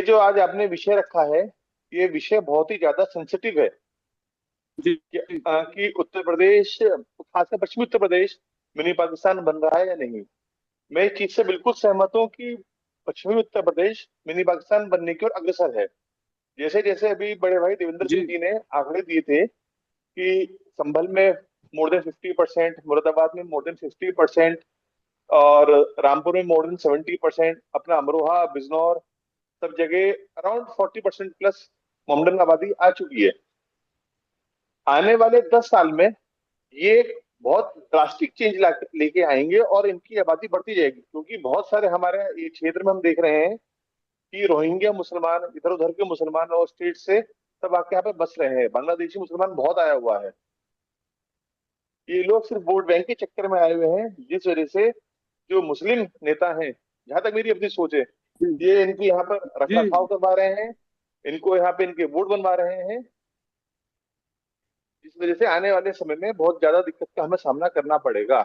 ये जो आज आपने विषय रखा है, ये विषय बहुत ही ज्यादा सेंसिटिव है जी कि उत्तर प्रदेश, खासकर पश्चिमी उत्तर प्रदेश मिनी पाकिस्तान बन रहा है या नहीं। मैं इस चीज से बिल्कुल सहमत हूँ कि पश्चिमी उत्तर प्रदेश मिनी पाकिस्तान बनने की ओर अग्रसर है। जैसे जैसे अभी बड़े भाई देवेंद्र जी सिंह जी ने आंकड़े दिए थे कि संभल में मोर देन 50%, मुरादाबाद में मोर देन 50%, और रामपुर में मोर देन 70%, अपना अमरोहा, बिजनौर, सब जगह अराउंड 40% प्लस मोमडन आबादी आ चुकी है। आने वाले 10 साल में ये एक बहुत ड्रास्टिक चेंज लेके आएंगे और इनकी आबादी बढ़ती जाएगी, क्योंकि बहुत सारे हमारे ये क्षेत्र में हम देख रहे हैं कि रोहिंग्या मुसलमान, इधर उधर के मुसलमान और स्टेट से सब आके यहाँ पे बस रहे हैं। बांग्लादेशी मुसलमान बहुत आया हुआ है। ये लोग सिर्फ वोट बैंक के चक्कर में आए हुए हैं, जिस वजह से जो मुस्लिम नेता हैं, जहां तक मेरी अपनी सोच है, जी ये इनकी यहाँ पर रख जी रखाव करवा रहे हैं, इनको यहाँ पे इनके वोट बनवा रहे हैं, जिस वजह से आने वाले समय में बहुत ज्यादा दिक्कत का हमें सामना करना पड़ेगा।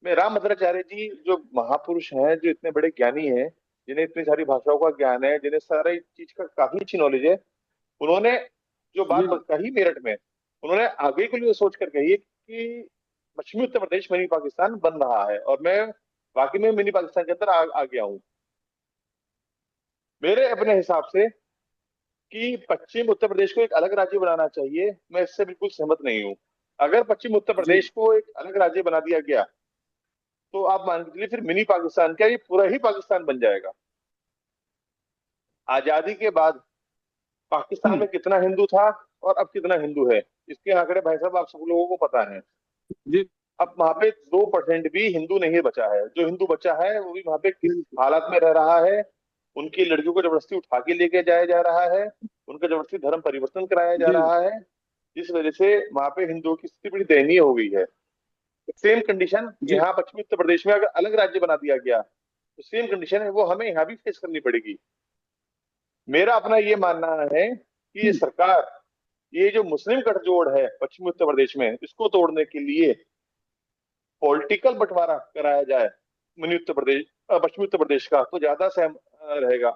मैं राम भद्राचार्य जी जो महापुरुष हैं, जो इतने बड़े ज्ञानी हैं, जिन्हें इतनी सारी भाषाओं का ज्ञान है, जिन्हें सारी चीज का काफी अच्छी नॉलेज है, उन्होंने जो बात जी कही मेरठ में, उन्होंने आगे के लिए सोच कर कही है कि पश्चिमी उत्तर प्रदेश मिनी पाकिस्तान बन रहा है, और मैं वाकई में मिनी पाकिस्तान के अंदर आ गया हूँ। मेरे अपने हिसाब से कि पश्चिम उत्तर प्रदेश को एक अलग राज्य बनाना चाहिए, मैं इससे बिल्कुल सहमत नहीं हूँ। अगर पश्चिम उत्तर जी प्रदेश को एक अलग राज्य बना दिया गया, तो आप मान के चलिए फिर मिनी पाकिस्तान क्या, ये पूरा ही पाकिस्तान बन जाएगा। आजादी के बाद पाकिस्तान हम्म, में कितना हिंदू था और अब कितना हिंदू है, इसके आंकड़े भाई साहब आप सब लोगों को पता है। जी अब वहां पे 2% भी हिंदू नहीं बचा है। जो हिंदू बचा है वो भी वहां पे किस बिल्कुल हालात में रह रहा है। उनकी लड़कियों को जबरदस्ती उठा के लेके जाया जा रहा है, उनका जबरदस्ती धर्म परिवर्तन कराया जा जी रहा है, जिस वजह से वहां पे हिंदुओं की स्थिति बड़ी दयनीय हो गई है। सेम कंडीशन जी यहाँ पश्चिमी उत्तर प्रदेश में अगर अलग राज्य बना दिया गया, तो सेम कंडीशन है वो हमें यहाँ भी फेस करनी पड़ेगी। मेरा अपना ये मानना है कि ये हम्म, सरकार, ये जो मुस्लिम गठजोड़ है पश्चिमी उत्तर प्रदेश में, इसको तोड़ने के लिए पॉलिटिकल बंटवारा कराया जाए मिनी उत्तर प्रदेश, पश्चिमी उत्तर प्रदेश का, तो ज्यादा सहम रहेगा।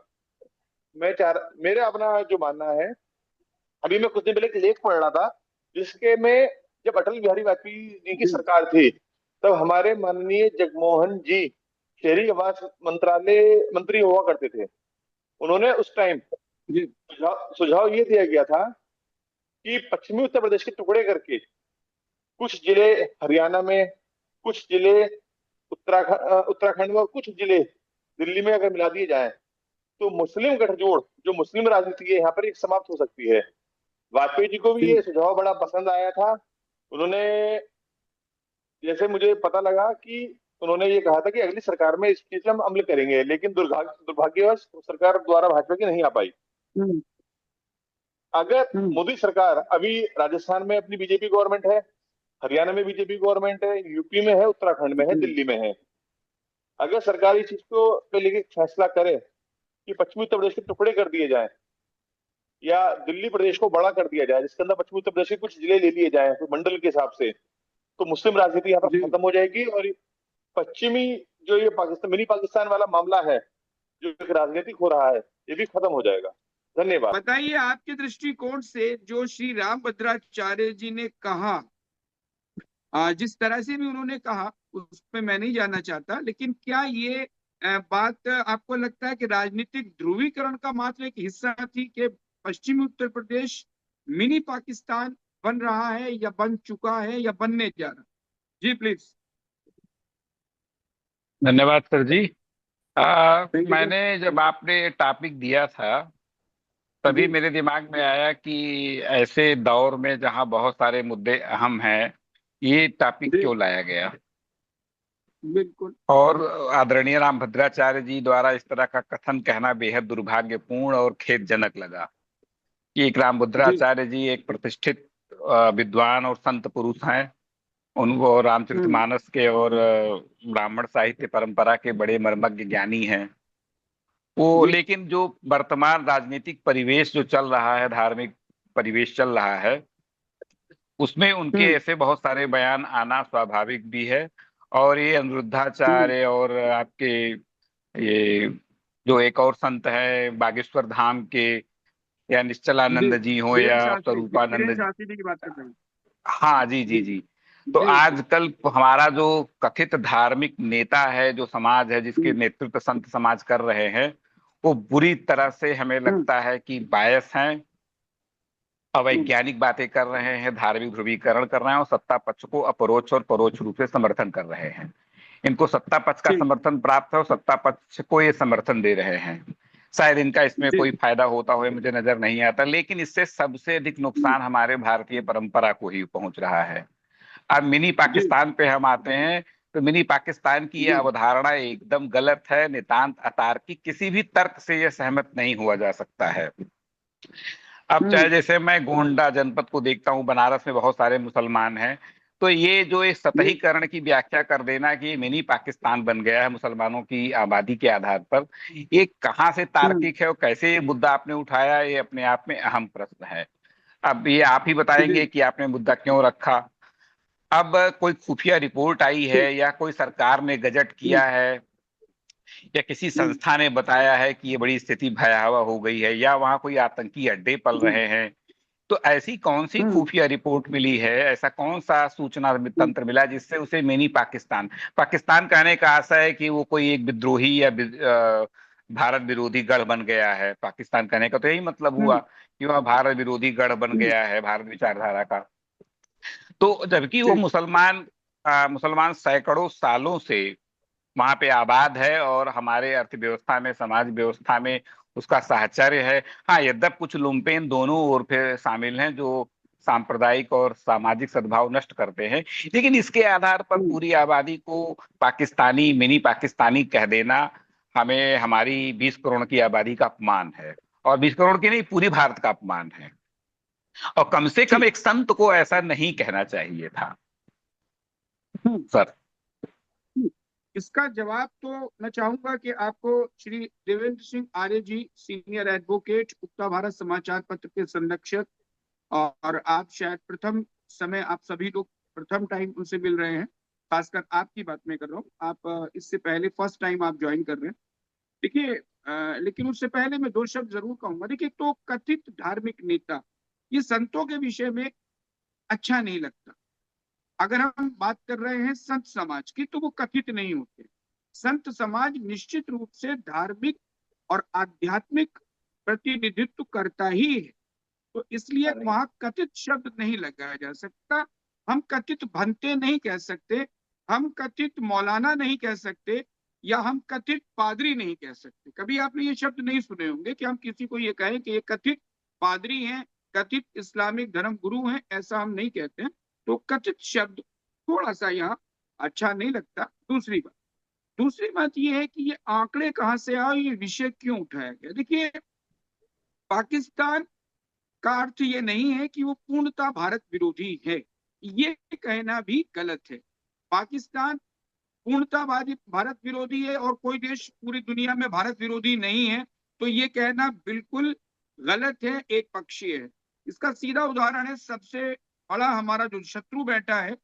मेरा अपना जो मानना है, अभी मैं कुछ दिन पहले एक लेख पढ़ रहा था, जिसके में जब अटल बिहारी वाजपेयी जी की जी सरकार थी, तब हमारे माननीय जगमोहन जी शहरी आवास मंत्रालय मंत्री हुआ करते थे। उन्होंने उस टाइम जी सुझाव ये दिया गया था कि पश्चिमी उत्तर प्रदेश के टुकड़े करके कुछ जिले हरियाणा में, कुछ जिले उत्तराखंड में, और कुछ जिले दिल्ली में अगर मिला दिए जाएं, तो मुस्लिम गठजोड़, जो मुस्लिम राजनीति है, यहाँ पर एक समाप्त हो सकती है। वाजपेयी जी को भी जी ये सुझाव बड़ा पसंद आया था। उन्होंने, जैसे मुझे पता लगा कि उन्होंने ये कहा था कि अगली सरकार में इस चीज पे हम अमल करेंगे, लेकिन दुर्भाग्यवश सरकार द्वारा भाजपा की नहीं आ पाई। हम्म, अगर हम्म, मोदी सरकार, अभी राजस्थान में अपनी बीजेपी गवर्नमेंट है, हरियाणा में बीजेपी गवर्नमेंट है, यूपी में है, उत्तराखंड में है, जी दिल्ली में है, अगर सरकार इस चीज को पे लेके फैसला करे कि पश्चिमी उत्तर प्रदेश के टुकड़े कर दिए जाएं, या दिल्ली प्रदेश को बड़ा कर दिया जाए, जिसके अंदर पश्चिमी उत्तर प्रदेश के कुछ जिले ले लिए जाएं तो मंडल के हिसाब से, तो मुस्लिम राजनीति यहाँ पर जी खत्म हो जाएगी, और पश्चिमी जो ये पाकिस्तान, मिनी पाकिस्तान वाला मामला है, जो एक राजनीतिक हो रहा है, ये भी खत्म हो जाएगा। धन्यवाद। बताइए आपके दृष्टिकोण से जो श्री रामभद्राचार्य जी ने कहा, जिस तरह से भी उन्होंने कहा उस पे मैं नहीं जानना चाहता, लेकिन क्या ये बात आपको लगता है कि राजनीतिक ध्रुवीकरण का मात्र एक हिस्सा थी कि पश्चिमी उत्तर प्रदेश मिनी पाकिस्तान बन रहा है या बन चुका है या बनने जा रहा है? जी प्लीज। धन्यवाद सर जी। Thank you sir. मैंने जब आपने टॉपिक दिया था, तभी जी मेरे दिमाग में आया कि ऐसे दौर में जहां बहुत सारे मुद्दे अहम हैं, ये टॉपिक जी क्यों लाया गया। बिल्कुल। और आदरणीय राम भद्राचार्य जी द्वारा इस तरह का कथन कहना बेहद दुर्भाग्यपूर्ण और खेदजनक लगा कि एक राम जी भद्राचार्य जी एक प्रतिष्ठित विद्वान और संत पुरुष हैं। उनको हम्म रामचरितमानस के और ब्राह्मण साहित्य परंपरा के बड़े मर्मज्ञ ज्ञानी हैं वो। जी लेकिन जो वर्तमान राजनीतिक परिवेश जो चल रहा है, धार्मिक परिवेश चल रहा है, उसमें उनके हम्म ऐसे बहुत सारे बयान आना स्वाभाविक भी है। और ये हम्म अनिरुद्धाचार्य और आपके ये जो एक और संत है बागेश्वर धाम के, या जी, निश्चलानंद जी हो या स्वरूपानंद धीरेन जी। शास्त्री जी की बात कर रहे हैं। हाँ जी जी जी जी। तो जी जी। आजकल हमारा जो कथित धार्मिक नेता है, जो समाज है जिसके हम्म नेतृत्व संत समाज कर रहे हैं, वो बुरी तरह से हमें हम्म लगता है कि बायस हैं, हम्म अवैज्ञानिक बातें कर रहे हैं, धार्मिक ध्रुवीकरण कर रहे हैं और सत्ता पक्ष को अपरोक्ष और परोक्ष रूप से समर्थन कर रहे हैं। इनको सत्ता पक्ष का ठीक। समर्थन प्राप्त है और सत्ता पक्ष को ये समर्थन दे रहे हैं। शायद इनका इसमें जी। कोई फायदा होता हुआ मुझे नजर नहीं आता, लेकिन इससे सबसे अधिक हम्म, नुकसान हमारे भारतीय परंपरा को ही पहुंच रहा है। अब मिनी जी पाकिस्तान पे हम आते हैं, तो मिनी पाकिस्तान की यह जी। अवधारणा एकदम गलत है, नितांत अतार्किक, किसी भी तर्क से यह सहमत नहीं हुआ जा सकता है। अब हम्म चाहे जैसे मैं गोंडा जनपद को देखता हूँ, बनारस में बहुत सारे मुसलमान हैं, तो ये जो एक जी। सतहीकरण की व्याख्या कर देना कि ये मिनी पाकिस्तान बन गया है मुसलमानों की आबादी के आधार पर, ये कहाँ से हम्म, तार्किक है और कैसे ये मुद्दा आपने उठाया, ये अपने आप में अहम प्रश्न है। अब ये आप ही जी। बताएंगे कि आपने मुद्दा क्यों रखा। अब कोई खुफिया रिपोर्ट आई है ठीक। या कोई सरकार ने गजट हम्म किया है या किसी हम्म संस्था ने बताया है कि ये बड़ी स्थिति भयावह हो गई है या वहां कोई आतंकी अड्डे पल जी। रहे हैं, तो ऐसी कौन सी हम्म खुफिया रिपोर्ट मिली है, ऐसा कौन सा सूचना हम्म तंत्र मिला जिससे उसे मिनी पाकिस्तान, पाकिस्तान कहने का आशय है कि वो कोई एक विद्रोही या भारत विरोधी गढ़ बन गया है। पाकिस्तान कहने का तो यही मतलब हुआ हम्म कि वह भारत विरोधी गढ़ बन हम्म, गया है भारत विचारधारा का। तो जबकि वो ठीक। मुसलमान सैकड़ों सालों से वहां पे आबाद है और हमारे अर्थव्यवस्था में, समाज व्यवस्था में उसका साहचर्य है। हाँ, यद्यप कुछ लुम्पेन दोनों ओर पे शामिल हैं जो सांप्रदायिक और सामाजिक सद्भाव नष्ट करते हैं, लेकिन इसके आधार पर हम्म, पूरी आबादी को पाकिस्तानी, मिनी पाकिस्तानी कह देना हमें हमारी 20 करोड़ की आबादी का अपमान है, और 20 करोड़ की नहीं, पूरी भारत का अपमान है। और कम से कम ठीक। एक संत को ऐसा नहीं कहना चाहिए था हम्म सर। हम्म। इसका जवाब तो मैं चाहूंगा कि आपको श्री देवेंद्र सिंह आर्य जी, सीनियर एडवोकेट, उक्ता भारत समाचार पत्र के संरक्षक, और आप शायद प्रथम समय, आप सभी लोग प्रथम टाइम उनसे मिल रहे हैं। खासकर आपकी बात मैं कर रहा हूँ, आप इससे पहले फर्स्ट टाइम आप ज्वाइन कर रहे हैं। देखिए, लेकिन उससे पहले मैं दो शब्द जरूर कहूंगा। देखिए, तो कथित धार्मिक नेता, ये संतों के विषय में अच्छा नहीं लगता। अगर हम बात कर रहे हैं संत समाज की, तो वो कथित नहीं होते। संत समाज निश्चित रूप से धार्मिक और आध्यात्मिक प्रतिनिधित्व करता ही है, तो इसलिए वहां कथित शब्द नहीं लगाया जा सकता। हम कथित भंते नहीं कह सकते, हम कथित मौलाना नहीं कह सकते, या हम कथित पादरी नहीं कह सकते। कभी आपने ये शब्द नहीं सुने होंगे कि हम किसी को ये कहें कि ये कथित पादरी हैं, कथित इस्लामिक धर्म गुरु हैं, ऐसा हम नहीं कहते हैं। तो कथित शब्द थोड़ा सा यहाँ अच्छा नहीं लगता। दूसरी बात ये है कि ये आंकड़े कहाँ से आए, ये विषय क्यों उठाया गया। देखिए, पाकिस्तान का अर्थ ये नहीं है कि वो पूर्णतः भारत विरोधी है, ये कहना भी गलत है। पाकिस्तान पूर्णतः भारत विरोधी है और कोई देश पूरी दुनिया में भारत विरोधी नहीं है, तो ये कहना बिल्कुल गलत है, एक पक्षीय है। इसका सीधा उदाहरण है, सबसे बड़ा हमारा जो शत्रु बैठा है,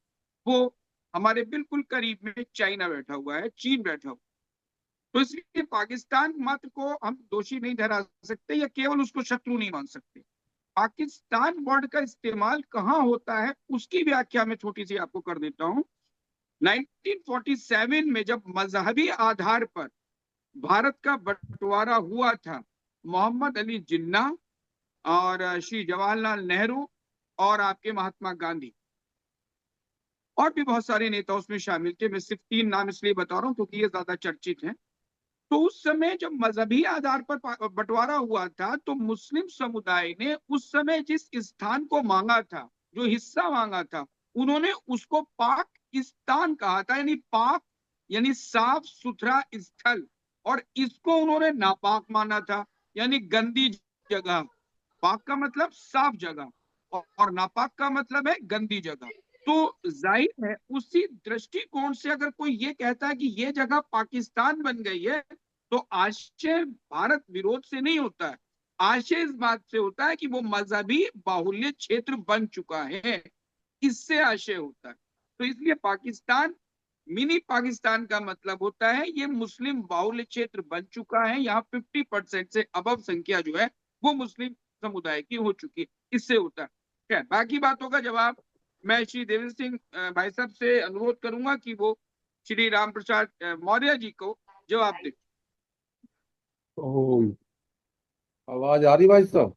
वो हमारे बिल्कुल करीब में चाइना बैठा हुआ है, चीन बैठा हुआ है। तो इसलिए पाकिस्तान मात्र को हम दोषी नहीं ठहरा सकते या केवल उसको शत्रु नहीं मान सकते। पाकिस्तान वर्ड का इस्तेमाल कहाँ होता है, उसकी व्याख्या मैं छोटी सी आपको कर देता हूँ। 1947 में जब मजहबी आधार पर भारत का बंटवारा हुआ था, मोहम्मद अली जिन्ना और श्री जवाहरलाल नेहरू और आपके महात्मा गांधी और भी बहुत सारे नेता उसमें शामिल थे। मैं सिर्फ 3 नाम इसलिए बता रहा हूँ क्योंकि ये ज्यादा चर्चित हैं। तो उस समय जब मजहबी आधार पर बंटवारा हुआ था, तो मुस्लिम समुदाय ने उस समय जिस स्थान को मांगा था, जो हिस्सा मांगा था, उन्होंने उसको पाकिस्तान कहा था, यानी पाक यानी साफ सुथरा स्थल, और इसको उन्होंने नापाक माना था, यानी गंदी जगह। पाक का मतलब साफ जगह और नापाक का मतलब है गंदी जगह। तो जाहिर है उसी दृष्टिकोण से अगर कोई ये कहता है कि ये जगह पाकिस्तान बन गई है, तो आशय भारत विरोध से नहीं होता है, आशय इस बात से होता है कि वो मजहबी बाहुल्य क्षेत्र बन चुका है, इससे आशय होता है। तो इसलिए पाकिस्तान मिनी पाकिस्तान का मतलब होता है ये मुस्लिम बाहुल्य क्षेत्र बन चुका है, यहाँ 50% से अबव संख्या जो है वो मुस्लिम समुदाय की हो चुकी है, इससे होता है। खैर, बाकी बातों का जवाब मैं श्री देवेंद्र सिंह भाई साहब से अनुरोध करूंगा कि वो श्री राम प्रसाद मौर्य जी को जवाब दे। तो आवाज आ रही भाई साहब?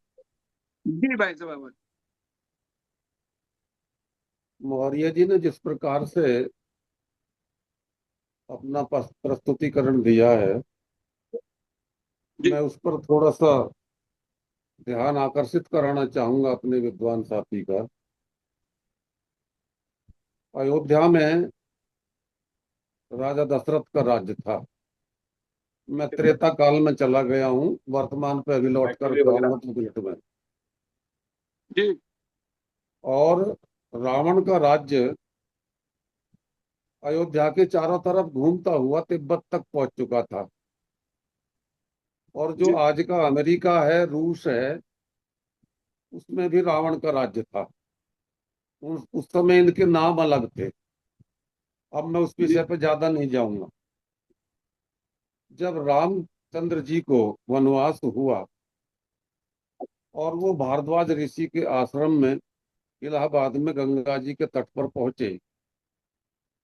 जी भाई साहब। मौर्य जी ने जिस प्रकार से अपना प्रस्तुतिकरण दिया है, जी मैं उस पर थोड़ा सा ध्यान आकर्षित कराना चाहूंगा अपने विद्वान साथी का। अयोध्या में राजा दशरथ का राज्य था। मैं त्रेता काल में चला गया हूँ, वर्तमान पे अभी लौट कर आऊंगा 2 मिनट में। जी और रावण का राज्य अयोध्या के चारों तरफ घूमता हुआ तिब्बत तक पहुंच चुका था। और जो जी आज का अमेरिका है, रूस है, उसमें भी रावण का राज्य था। उस समय इनके नाम अलग थे। अब मैं उस जी विषय पर ज्यादा नहीं जाऊंगा। जब रामचंद्र जी को वनवास हुआ और वो भारद्वाज ऋषि के आश्रम में इलाहाबाद में गंगा जी के तट पर पहुंचे,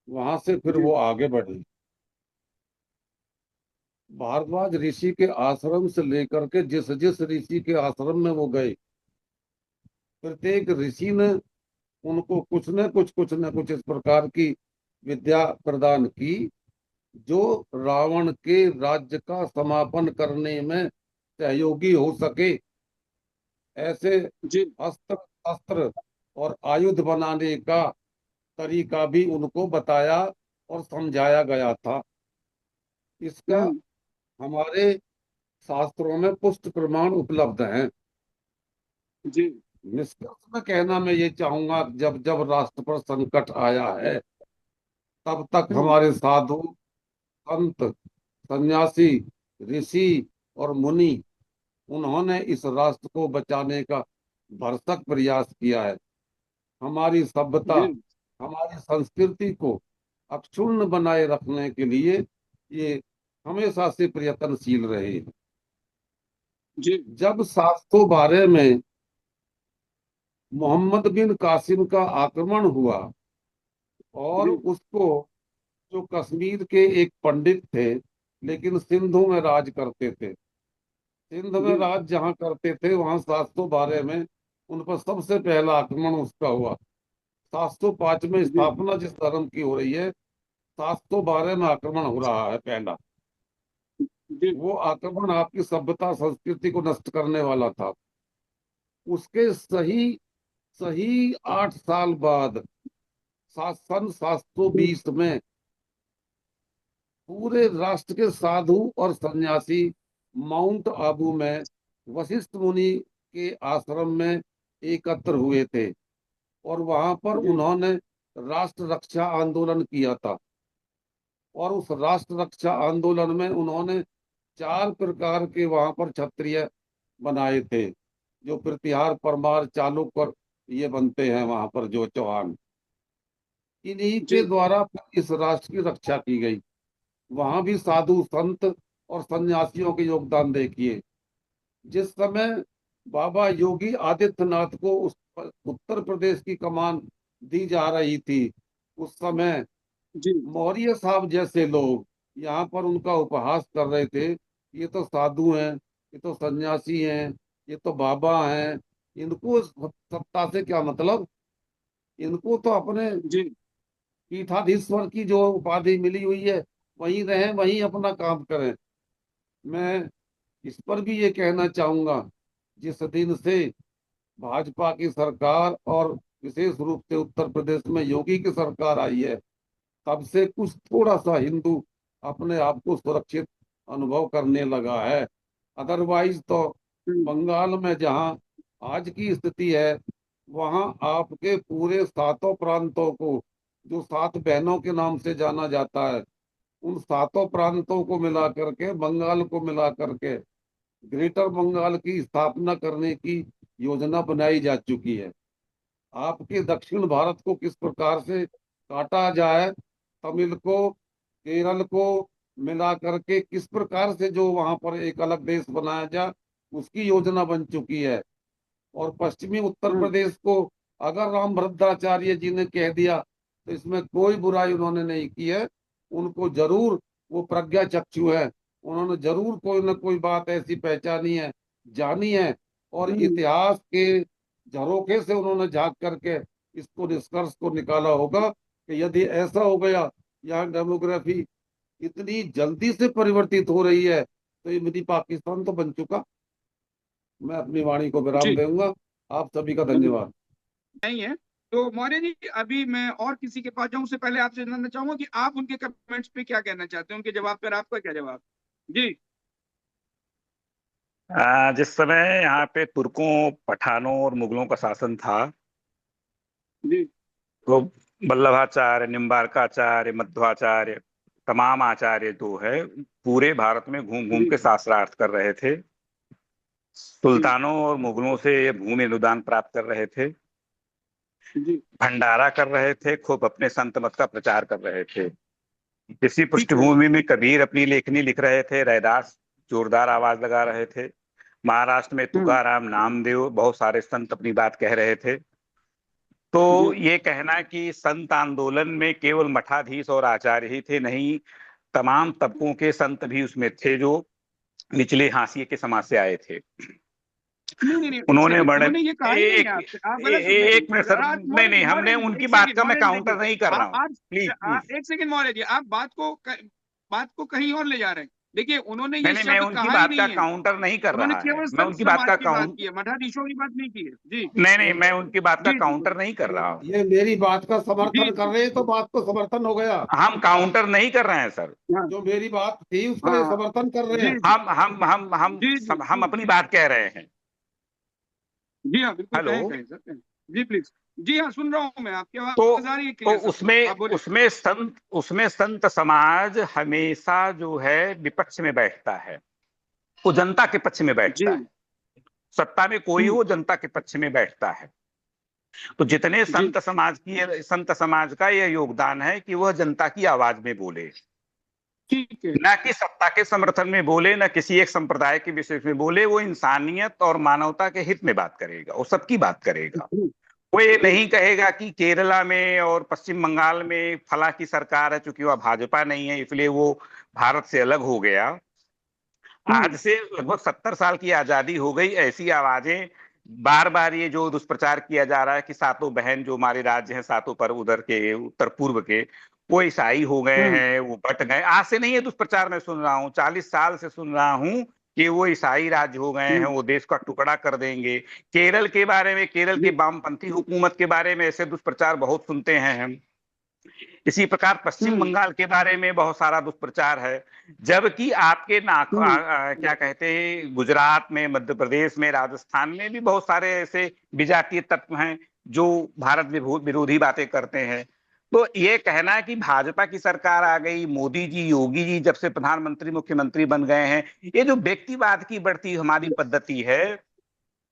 वहां से फिर जी वो आगे बढ़े। भारद्वाज ऋषि के आश्रम से लेकर के जिस जिस ऋषि के आश्रम में वो गए, प्रत्येक ऋषि ने उनको कुछ न कुछ इस प्रकार की विद्या प्रदान की जो रावण के राज्य का समापन करने में सहयोगी हो सके। ऐसे जी अस्त्र शस्त्र और आयुध बनाने का तरीका भी उनको बताया और समझाया गया था। इसका हम्म, हमारे शास्त्रों में पुष्ट प्रमाण उपलब्ध हैं। जी निष्कर्ष में कहना मैं ये चाहूंगा, जब जब राष्ट्र पर संकट आया है, तब तक हम्म, हमारे साधु संत सन्यासी ऋषि और मुनि, उन्होंने इस राष्ट्र को बचाने का भरसक प्रयास किया है। हमारी सभ्यता, जी हमारी संस्कृति को अक्षुण्ण बनाए रखने के लिए ये हमेशा से प्रयत्नशील रहे हैं। जी जब 712 में मोहम्मद बिन कासिम का आक्रमण हुआ और जी उसको, जो कश्मीर के एक पंडित थे लेकिन सिंधु में राज करते थे, सिंध में जी राज जहाँ करते थे, वहां 712 में उन पर सबसे पहला आक्रमण उसका हुआ। 705 में जी स्थापना जिस धर्म की हो रही है, 712 में आक्रमण हो रहा है पहला। जी वो आक्रमण आपकी सभ्यता संस्कृति को नष्ट करने वाला था। उसके सही सही 8 साल बाद सन 720 में पूरे राष्ट्र के साधु और सन्यासी माउंट आबू में वशिष्ठ मुनि के आश्रम में एकत्र हुए थे और वहां पर जी उन्होंने राष्ट्र रक्षा आंदोलन किया था। और उस राष्ट्र रक्षा आंदोलन में उन्होंने 4 प्रकार के वहां पर क्षत्रिय बनाए थे, जो प्रतिहार परमार चालुक्य ये बनते हैं वहां पर जो चौहान। इन्हीं के जी द्वारा फिर इस राष्ट्र की रक्षा की गई। वहां भी साधु संत और सन्यासियों के योगदान देखिए। जिस समय बाबा योगी आदित्यनाथ को उस उत्तर प्रदेश की कमान दी जा रही थी, उस समय जी मौर्य साहब जैसे लोग यहाँ पर उनका उपहास कर रहे थे। ये तो साधु हैं, ये तो सन्यासी हैं, ये तो बाबा हैं, इनको सत्ता से क्या मतलब। इनको तो अपने जी पीठाधीश्वर की जो उपाधि मिली हुई है, वहीं रहें, वहीं अपना काम करें। मैं इस पर भी ये कहना चाहूंगा, जिस दिन से भाजपा की सरकार और विशेष रूप से उत्तर प्रदेश में योगी की सरकार आई है, तब से कुछ थोड़ा सा हिंदू अपने आप को सुरक्षित अनुभव करने लगा है। अदरवाइज तो हम्म, बंगाल में जहां आज की स्थिति है, वहां आपके पूरे 7 प्रांतों को, जो 7 बहनों के नाम से जाना जाता है, उन 7 प्रांतों को मिला करके, बंगाल को मिला करके ग्रेटर बंगाल की स्थापना करने की योजना बनाई जा चुकी है। आपके दक्षिण भारत को किस प्रकार से काटा जाए, तमिल को, केरल को मिला करके किस प्रकार से जो वहां पर एक अलग देश बनाया जाए, उसकी योजना बन चुकी है। और पश्चिमी उत्तर प्रदेश को अगर रामभद्राचार्य जी ने कह दिया तो इसमें कोई बुराई उन्होंने नहीं की है। उनको जरूर, वो प्रज्ञा चक्षु है, उन्होंने जरूर कोई ना कोई बात ऐसी पहचानी है, जानी है, और इतिहास के झरोखे से उन्होंने झांक करके इसको निष्कर्ष को निकाला होगा कि यदि ऐसा हो गया, यहाँ डेमोग्राफी इतनी जल्दी से परिवर्तित हो रही है, तो ये मिनी पाकिस्तान तो बन चुका। मैं अपनी वाणी को विराम जी दूंगा। आप सभी का धन्यवाद। नहीं है। तो मौर्य जी, अभी मैं और किसी के पास जाऊं उससे पहले आपसे जानना चाहूंगा कि आप उनके कमेंट्स पे क्या कहना चाहते हैं, उनके जवाब पर आपका क्या जवाब। जी जिस समय यहाँ पे तुर्कों, पठानों और मुगलों का शासन था, जी तो वल्लभाचार्य, निम्बार्काचार्य, मध्वाचार्य, तमाम आचार्य जो है पूरे भारत में घूम घूम जी के शास्त्रार्थ कर रहे थे। जी सुल्तानों और मुगलों से ये भूमि अनुदान प्राप्त कर रहे थे, जी भंडारा कर रहे थे, खूब अपने संत मत का प्रचार कर रहे थे। इसी ठीक है। पृष्ठभूमि में कबीर अपनी लेखनी लिख रहे थे, रैदास जोरदार आवाज लगा रहे थे, महाराष्ट्र में तुकाराम, नामदेव, बहुत सारे संत अपनी बात कह रहे थे। तो जी ये कहना कि संत आंदोलन में केवल मठाधीश और आचार्य ही थे, नहीं, तमाम तबकों के संत भी उसमें थे जो निचले हाशिए के समाज से आए थे। नहीं, एक उन्होंने सेकंड, बड़े उन्होंने ये कहा ही नहीं है आपसे, आप गलत सुन रहे हैं। एक मिनट सर, नहीं मौर्य नहीं, जी, हमने उनकी बात का मैं मौर्य जी काउंटर देखिए, नहीं कर रहा हूँ, आप प्लीज प्लीज। एक सेकंड मौर्य जी, आप बात को कहीं और ले जा रहे हैं। देखिए, उन्होंने नहीं ये नहीं, मैं शब्द उनकी कहा ही बात का नहीं है। काउंटर नहीं कर उन्होंने रहा है, केवल मैं संत उनकी बात समाज का की बात की है, मठाधीशों की बात नहीं की है। जी नहीं, मैं उनकी बात का जी काउंटर नहीं कर रहा हूँ। ये मेरी बात का जी समर्थन कर रहे हैं तो बात को समर्थन हो गया। हम काउंटर नहीं कर रहे हैं सर। हाँ जो मेरी बात थी उसका ये हाँ समर्थन कर रहे जी हैं। जी जी जी हम जी अपनी बात कह रहे हैं। जी हाँ, बिल्कुल हेलो। कहें कहें सर, कहें। जी प्लीज। जी हाँ, सुन रहा हूँ मैं, आपकी तो आवाज आ रही है क्लियर सर, उसमें आप बोले। उसमें संत समाज हमेशा जो है विपक्ष में बैठता है, वो जनता के पक्ष में जी बैठता है। सत्ता में कोई हो, जनता के पक्ष में बैठता है। तो जितने जी संत समाज का यह योगदान है कि वह जनता की आवाज में बोले, ठीक है। न कि सत्ता के समर्थन में बोले, न किसी एक संप्रदाय के विषय में बोले। वो इंसानियत और मानवता के हित में बात करेगा, वो सबकी बात करेगा। वो ये नहीं कहेगा कि केरला में और पश्चिम बंगाल में फला की सरकार है, चूंकि वह भाजपा नहीं है इसलिए वो भारत से अलग हो गया। आज से लगभग 70 साल की आजादी हो गई, ऐसी आवाजें बार बार ये जो दुष्प्रचार किया जा रहा है कि सातों बहन जो हमारे राज्य हैं, सातों पर उधर के उत्तर पूर्व के, वो ईसाई हो गए हैं, वो बट गए। आज से नहीं ये दुष्प्रचार मैं सुन रहा हूँ, 40 साल से सुन रहा हूँ कि वो ईसाई राज्य हो गए हैं, वो देश का टुकड़ा कर देंगे। केरल के बारे में, केरल के वामपंथी हुकूमत के बारे में ऐसे दुष्प्रचार बहुत सुनते हैं हम। इसी प्रकार पश्चिम बंगाल के बारे में बहुत सारा दुष्प्रचार है, जबकि आपके क्या कहते हैं, गुजरात में, मध्य प्रदेश में, राजस्थान में भी बहुत सारे ऐसे विजातीय तत्व हैं जो भारत विरोधी बातें करते हैं। तो ये कहना कि भाजपा की सरकार आ गई, मोदी जी, योगी जी जब से प्रधानमंत्री मुख्यमंत्री बन गए हैं, ये जो व्यक्तिवाद की बढ़ती हमारी पद्धति है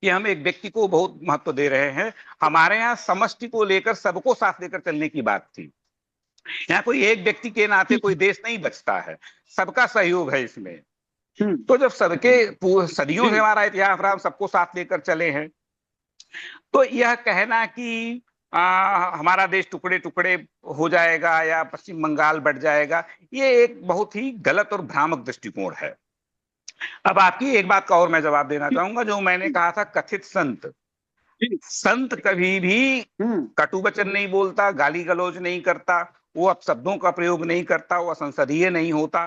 कि हम एक व्यक्ति को बहुत महत्व दे रहे हैं। हमारे यहाँ समष्टि को लेकर, सबको साथ लेकर चलने की बात थी। यहाँ कोई एक व्यक्ति के नाते कोई देश नहीं बचता है, सबका सहयोग है इसमें। तो जब सदियों से हमारा इतिहास रहा, हम सबको साथ लेकर चले हैं, तो यह कहना कि हमारा देश टुकड़े टुकड़े हो जाएगा या पश्चिम बंगाल बढ़ जाएगा, ये एक बहुत ही गलत और भ्रामक दृष्टिकोण है। अब आपकी एक बात का और मैं जवाब देना चाहूंगा, जो मैंने कहा था कथित संत कभी भी कटु वचन नहीं बोलता, गाली गलौज नहीं करता, वो अपशब्दों का प्रयोग नहीं करता, वो असंसदीय नहीं होता,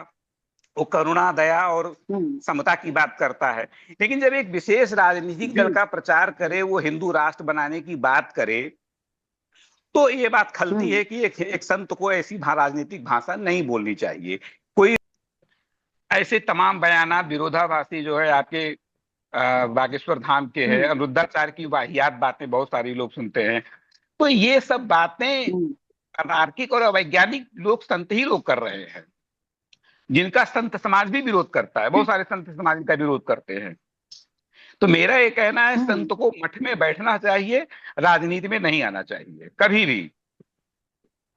वो करुणा, दया और समता की बात करता है। लेकिन जब एक विशेष राजनीतिक दल का प्रचार करे, वो हिंदू राष्ट्र बनाने की बात करे, तो ये बात खलती है कि एक संत को ऐसी राजनीतिक भाषा नहीं बोलनी चाहिए। कोई ऐसे तमाम बयाना विरोधाभासी जो है आपके बागेश्वर धाम के है, अमृताचार्य की वाहियात बातें बहुत सारी लोग सुनते हैं। तो ये सब बातें अतार्किक और अवैज्ञानिक लोग, संत ही लोग कर रहे हैं, जिनका संत समाज भी विरोध करता है। बहुत सारे संत समाज का विरोध करते हैं। तो मेरा ये कहना है, संत को मठ में बैठना चाहिए, राजनीति में नहीं आना चाहिए कभी भी।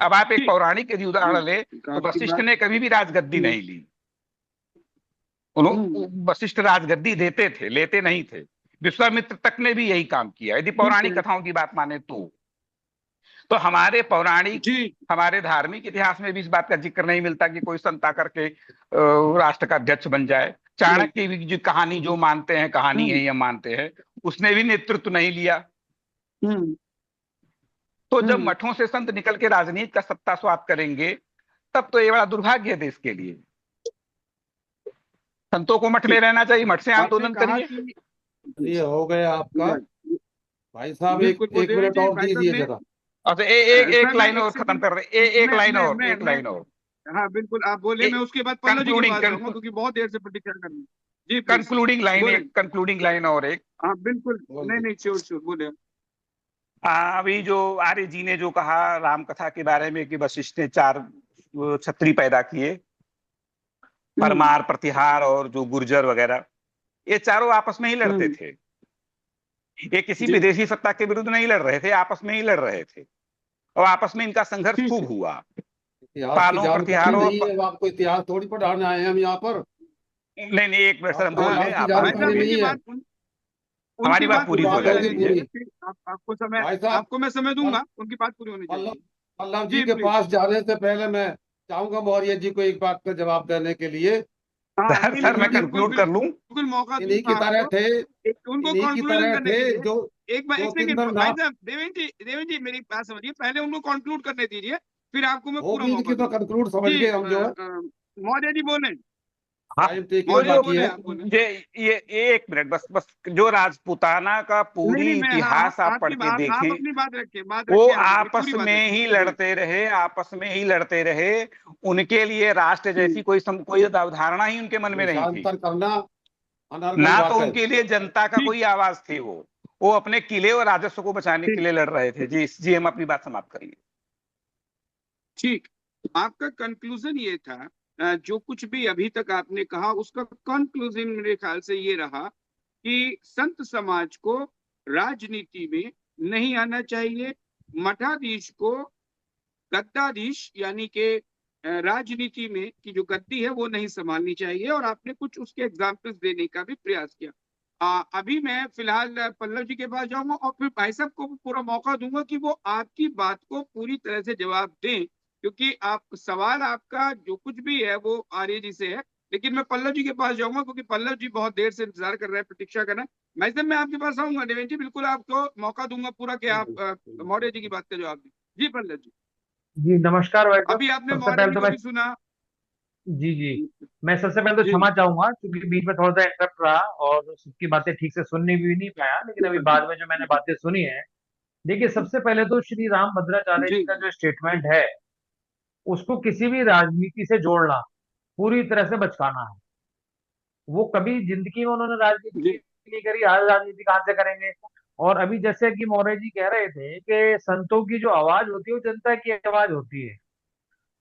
अब आप एक ठीक। पौराणिक यदि उदाहरण ले तो आपकी वशिष्ठ बात। ने कभी भी राजगद्दी हम्म, नहीं ली। उन्होंने हम्म, वशिष्ठ राजगद्दी देते थे, लेते नहीं थे। विश्वामित्र तक ने भी यही काम किया, यदि ठीक पौराणिक है। कथाओं की बात माने तो हमारे पौराणिक, जी। हमारे धार्मिक इतिहास में भी इस बात का जिक्र नहीं मिलता कि कोई संत आकर के राष्ट्र का अध्यक्ष बन जाए। नहीं। चाणक्य की जो कहानी जो मानते हैं, कहानी हम्म, है या मानते हैं, उसने भी नेतृत्व नहीं लिया। हम्म, तो जब हम्म। मठों से संत निकल के राजनीति का सत्ता स्वाद करेंगे, तब तो ये बड़ा दुर्भाग्य है देश के लिए। संतों को मठ में ठीक। रहना चाहिए, मठ से आपने आंदोलन कहा करिए। कि ये हो गया आपका। right, भाई साहब एक बिल्कुल वो एक देवेंद्र मिनट जी और भाई साहब दीजिए ने जरा। अच्छा, सर एक मैं लाइन एक और खत्म सेकंड। कर दे, एक लाइन और, एक लाइन और, हाँ बिल्कुल आप बोले, मैं उसके बाद पल्लव जी के कंक्लूडिंग पास जाऊंगा क्योंकि बहुत देर से प्रतीक्षा कर रही हूँ। जी प्लीज कंक्लूडिंग लाइन, बोले। एक कंक्लूडिंग लाइन और एक। हाँ बिल्कुल, बोल नहीं दो। नहीं श्योर श्योर बोले। अभी जो आर्य जी ने जो कहा राम कथा के बारे में कि वशिष्ठ ने 4 छत्री पैदा किए, हम्म, परमार, प्रतिहार और जो गुर्जर वगैरह, ये चारों आपस में ही लड़ते हम्म। थे। ये किसी जी विदेशी सत्ता के विरुद्ध नहीं लड़ रहे थे, आपस में ही लड़ रहे थे, और आपस में इनका संघर्ष ठीक खूब है। हुआ। इतिहास की पालों, जानकारी प्रतिहारों नहीं है, अब आपको इतिहास थोड़ी पढ़ाने आए हैं हम यहाँ पर। नहीं नहीं, एक मिनट सर, हम आपको बोल हाँ रहे हैं, इतिहास की आप भाई बोल साहब जानकारी रहे हैं, नहीं है। हमारी उनकी बात बात आपकी पूरी हो पूरी बात होने जाए। होगी दीजिए, पूरी। फिर आपको समय, भाई साहब, आपको मैं समय पल- दूंगा, उनकी बात पूरी होनी पल्लव चाहिए। पल्लव जी जी के प्लीज। पास जाने से पहले मैं चाहूंगा मौर्य जी को एक बात का जवाब देने के लिए। हाँ सर नहीं नहीं सर इन्हीं मैं मैं की बिल्कुल कंक्लूड कर लूं। बिल्कुल मौका इन्हीं दूंगा की तरह आपको। थे। उनको इन्हीं की कंक्लूजन तरह करने थे दीजिए। जो एक बार, एक सेकंड भाई ज्योतिन्द्रनाथ। साहब, देवेंद्र जी मेरी बात समझिए, पहले उनको कंक्लूड करने दीजिए, फिर आपको मैं पूरा होगी मौका इनकी तो दूंगा। कंक्लूड समझ जी गए हम जो है। मौर्य जी बोले। हाँ, टाइम टेकिंग तो मौर्य जी जो बाकी बोले, है। आप बोले। ये एक मिनट, बस बस, जो राजपूताना का नहीं पूरी नहीं मैं, हाँ हाँ इतिहास आप पढ़ आपकी के आप देखें, अपनी बात रखिए, बात वो रखिए, आप अपनी आपस पूरी बात में ही रखिए जी। लड़ते रहे, आपस में ही लड़ते रहे। उनके लिए राष्ट्र जैसी हम्म, कोई अवधारणा ही उनके मन में नहीं थी। देशांतर करना अनर्गल ना तो बात है। उनके लिए जनता का ठीक कोई आवाज थी। वो अपने किले और राजस्व को बचाने के ठीक लिए लड़ रहे थे। जी जी, हम अपनी बात समाप्त करिए। ठीक। आपका कंक्लूजन ये था, जो कुछ भी अभी तक आपने कहा उसका कंक्लूजन मेरे ख्याल से ये रहा कि संत समाज को राजनीति में नहीं आना चाहिए, मठाधीश को गद्दाधीश यानी कि राजनीति में की जो गद्दी है वो नहीं संभालनी चाहिए, और आपने कुछ उसके एग्जाम्पल्स देने का भी प्रयास किया। अभी मैं फिलहाल पल्लव जी के पास जाऊंगा और फिर भाई साहब को पूरा मौका दूंगा कि वो आपकी बात को पूरी तरह से जवाब दें, क्योंकि आप सवाल आपका जो कुछ भी है वो आर्य जी से है। लेकिन मैं पल्लव जी के पास जाऊंगा क्योंकि पल्लव जी बहुत देर से इंतजार कर रहे हैं, प्रतीक्षा कर रहे हैं। मैं साहब मैं आपके पास आऊंगा देवेंद्र जी, बिल्कुल आपको मौका दूंगा पूरा कि आप मौर्य जी की बात का जवाब दें। जी पल्लव जी, जी नमस्कार भाई साहब। अभी आपने सबसे मौर्य पहले जी तो को मैं, भी सुना। जी जी, मैं सबसे पहले तो जी क्षमा चाहूंगा क्योंकि बीच में थोड़ा सा इंटरप्ट रहा और सबकी बातें ठीक से सुनने भी नहीं पाया, लेकिन अभी बाद में जो मैंने बातें सुनी है, देखिए सबसे पहले तो श्री राम भद्राचार्य जी जी का जो स्टेटमेंट है उसको किसी भी राजनीति से जोड़ना पूरी तरह से बचकाना है। वो कभी जिंदगी में उन्होंने जी राजनीति नहीं करी, आज राजनीति कहाँ से करेंगे। और अभी जैसे कि मौर्य जी कह रहे थे कि संतों की जो आवाज होती है वो जनता की आवाज होती है,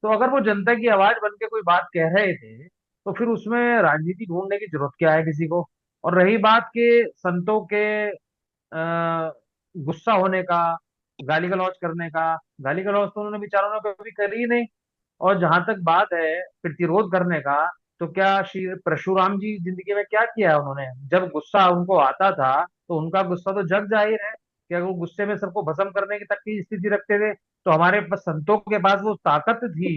तो अगर वो जनता की आवाज बन के कोई बात कह रहे थे तो फिर उसमें राजनीति ढूंढने की जरूरत क्या है किसी को। और रही बात के संतों के गुस्सा होने का, गाली गलौज करने का, गाली गलौज तो उन्होंने बेचारों ने कभी करी ही नहीं। और जहां तक बात है प्रतिरोध करने का, तो क्या श्री परशुराम जी जिंदगी में क्या किया है उन्होंने। जब गुस्सा उनको आता था तो उनका गुस्सा तो जग जाहिर है कि अगर वो गुस्से में सबको भस्म करने की तक की स्थिति रखते थे, तो हमारे पास संतों के पास वो ताकत थी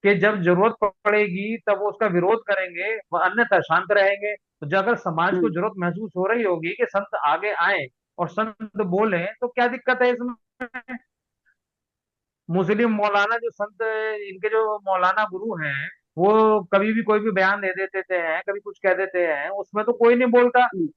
कि जब जरूरत पड़ेगी तब वो उसका विरोध करेंगे, वह अन्यथा शांत रहेंगे। तो जब अगर समाज को हम्म, जरूरत महसूस हो रही होगी कि संत आगे आए और संत बोले, तो क्या दिक्कत है इसमें। मुस्लिम मौलाना जो संत, इनके जो मौलाना गुरु हैं, वो कभी भी कोई भी बयान दे देते हैं, कभी कुछ कह देते हैं, उसमें तो कोई नहीं बोलता। हम्म,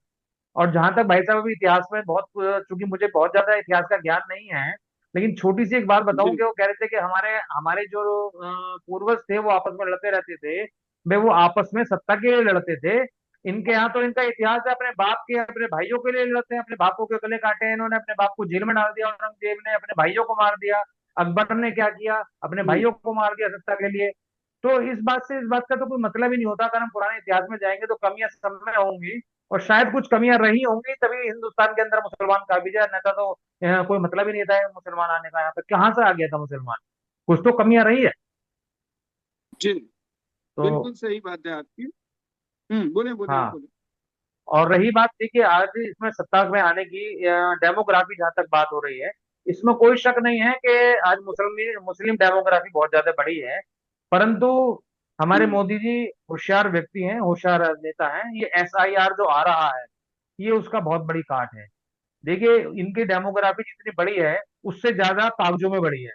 और जहां तक भाई साहब अभी इतिहास में बहुत, चूंकि मुझे बहुत ज्यादा इतिहास का ज्ञान नहीं है, लेकिन छोटी सी एक बात बताऊं जी कि वो कह रहे थे कि हमारे हमारे जो पूर्वज थे वो आपस में लड़ते रहते थे, वे वो आपस में सत्ता के लिए लड़ते थे। इनके यहाँ तो इनका इतिहास है अपने बाप के, अपने भाइयों के लिए लड़ते हैं, अपने बापों के गले काटे हैं इन्होंने, अपने बाप को जेल में डाल दिया, औरंगजेब ने अपने भाइयों को मार दिया, अकबर ने क्या किया, अपने हम्म, भाइयों को मार दिया सत्ता के लिए। तो इस बात का तो कोई मतलब ही नहीं होता। अगर हम पुराने इतिहास में जाएंगे तो कमियां सब में होंगी, और शायद कुछ कमियां रही होंगी तभी हिंदुस्तान के अंदर मुसलमान काबिज है, अन्यथा तो कोई मतलब ही नहीं था मुसलमान आने का। यहाँ पे कहाँ से आ गया था मुसलमान। कुछ तो कमियां रही है। जी, तो बिल्कुल सही बात है आपकी। बोले बोले आप हाँ, बोले। और रही बात, देखिए आज इसमें सत्ता में आने की डेमोग्राफी जहाँ तक बात हो रही है, इसमें कोई शक नहीं है कि आज मुस्लिम मुस्लिम डेमोग्राफी बहुत ज्यादा बढ़ी है। परंतु हमारे हम्म मोदी जी होशियार व्यक्ति हैं, होशियार नेता हैं। ये SIR जो आ रहा है, ये उसका बहुत बड़ी काट है। देखिए, इनकी डेमोग्राफी जितनी बड़ी है, उससे ज्यादा कागजों में बड़ी है।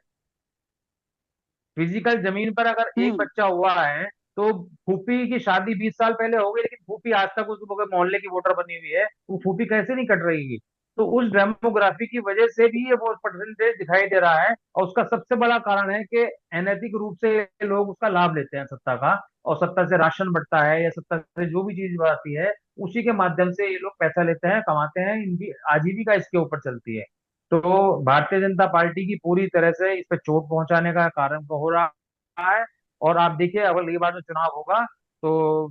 फिजिकल जमीन पर अगर एक हम्म बच्चा हुआ है, तो फूफी की शादी 20 साल पहले हो गई, लेकिन फूफी आज तक उस मोहल्ले की वोटर बनी हुई है, वो फूफी कैसे नहीं कट रही। तो उस डेमोग्राफी की वजह से भी ये वो परसेंटेज दिखाई दे रहा है, और उसका सबसे बड़ा कारण है कि अनैतिक रूप से लोग उसका लाभ लेते हैं, सत्ता का। और सत्ता से राशन बढ़ता है, या सत्ता से जो भी चीज आती है, उसी के माध्यम से ये लोग पैसा लेते हैं, कमाते हैं, इनकी आजीविका इसके ऊपर चलती है। तो भारतीय जनता पार्टी की पूरी तरह से इस पे चोट पहुंचाने का कारण तो हो रहा है। और आप देखिए, अगर अगली बार में चुनाव होगा, तो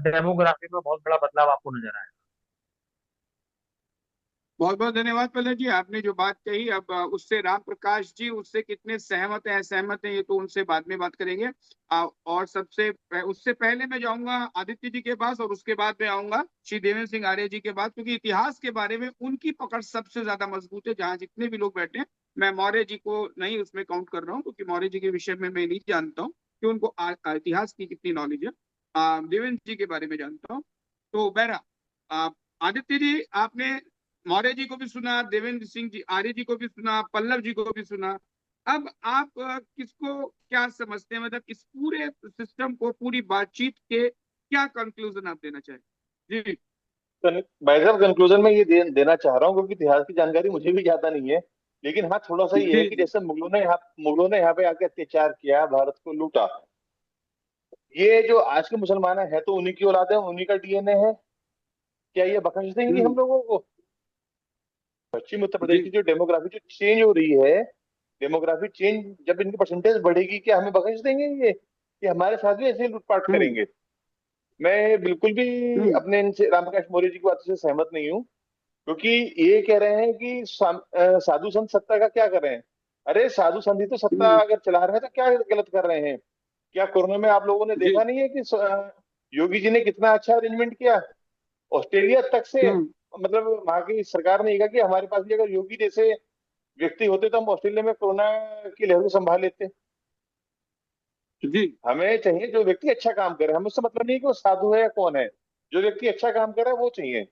डेमोग्राफी में बहुत बड़ा बदलाव आपको नजर आएगा। बहुत बहुत धन्यवाद पल्लव जी, आपने जो बात कही। अब उससे राम प्रकाश जी उससे कितने सहमत हैं असहमत हैं, ये तो उनसे बाद में बात करेंगे। और उससे पहले मैं जाऊंगा आदित्य जी के पास, और उसके बाद में आऊंगा श्री देवेंद्र सिंह आर्य जी के पास, क्योंकि इतिहास के बारे में उनकी पकड़ सबसे ज्यादा मजबूत है। जहां जितने भी लोग बैठे हैं, मैं मौर्य जी को नहीं उसमें काउंट कर रहा हूँ, क्योंकि मौर्य जी के विषय में मैं नहीं जानता हूँ कि उनको इतिहास की कितनी नॉलेज है। देवेंद्र जी के बारे में जानता हूँ। तो बहरा, आदित्य जी, आपने मौर्य जी को भी सुना, देवेंद्र सिंह जी आर्य जी को भी सुना, पल्लव जी को भी सुना। अब आप किसको क्या समझते हैं, मतलब इस पूरे सिस्टम को, पूरी बातचीत के क्या कंक्लूजन आप देना चाहें? जी भाई साहब, कंक्लूजन में ये देना चाह रहा हूँ, क्योंकि इतिहास की जानकारी मुझे भी ज्यादा नहीं है। लेकिन हाँ, थोड़ा सा ये है जी कि जैसे मुगलों ने यहाँ पे आके अत्याचार किया, भारत को लूटा। ये जो आज के मुसलमान है तो उन्हीं की औलाद है, उन्हीं का डीएनए है। क्या ये बख्श देंगी हम हम्म लोगों को? पश्चिम उत्तर प्रदेश की जी जो डेमोग्राफी जो चेंज हो रही है, डेमोग्राफी चेंज जब इनकी परसेंटेज बढ़ेगी, क्या हमें बख्श देंगे ये हमारे साथ भी ऐसे ही लूटपाट हम्म करेंगे? मैं बिल्कुल भी हम्म अपने इनसे रामप्रकाश मौर्य जी की बात से सहमत नहीं हूँ। क्योंकि ये कह रहे हैं कि साधु संत सत्ता का क्या कर रहे हैं। अरे, साधु संत ही तो सत्ता हम्म अगर चला रहे हैं तो क्या गलत कर रहे हैं? क्या कोरोना में आप लोगों ने जी देखा नहीं है कि योगी जी ने कितना अच्छा अरेंजमेंट किया? ऑस्ट्रेलिया तक से, हम्म मतलब वहां की सरकार ने ये कहा कि हमारे पास भी अगर योगी जैसे व्यक्ति होते तो हम ऑस्ट्रेलिया में कोरोना की लहर को संभाल लेते। जी हमें चाहिए जो व्यक्ति अच्छा काम करे, हमें उससे मतलब नहीं है कि वो साधु है या कौन है। जो व्यक्ति अच्छा काम करे वो चाहिए।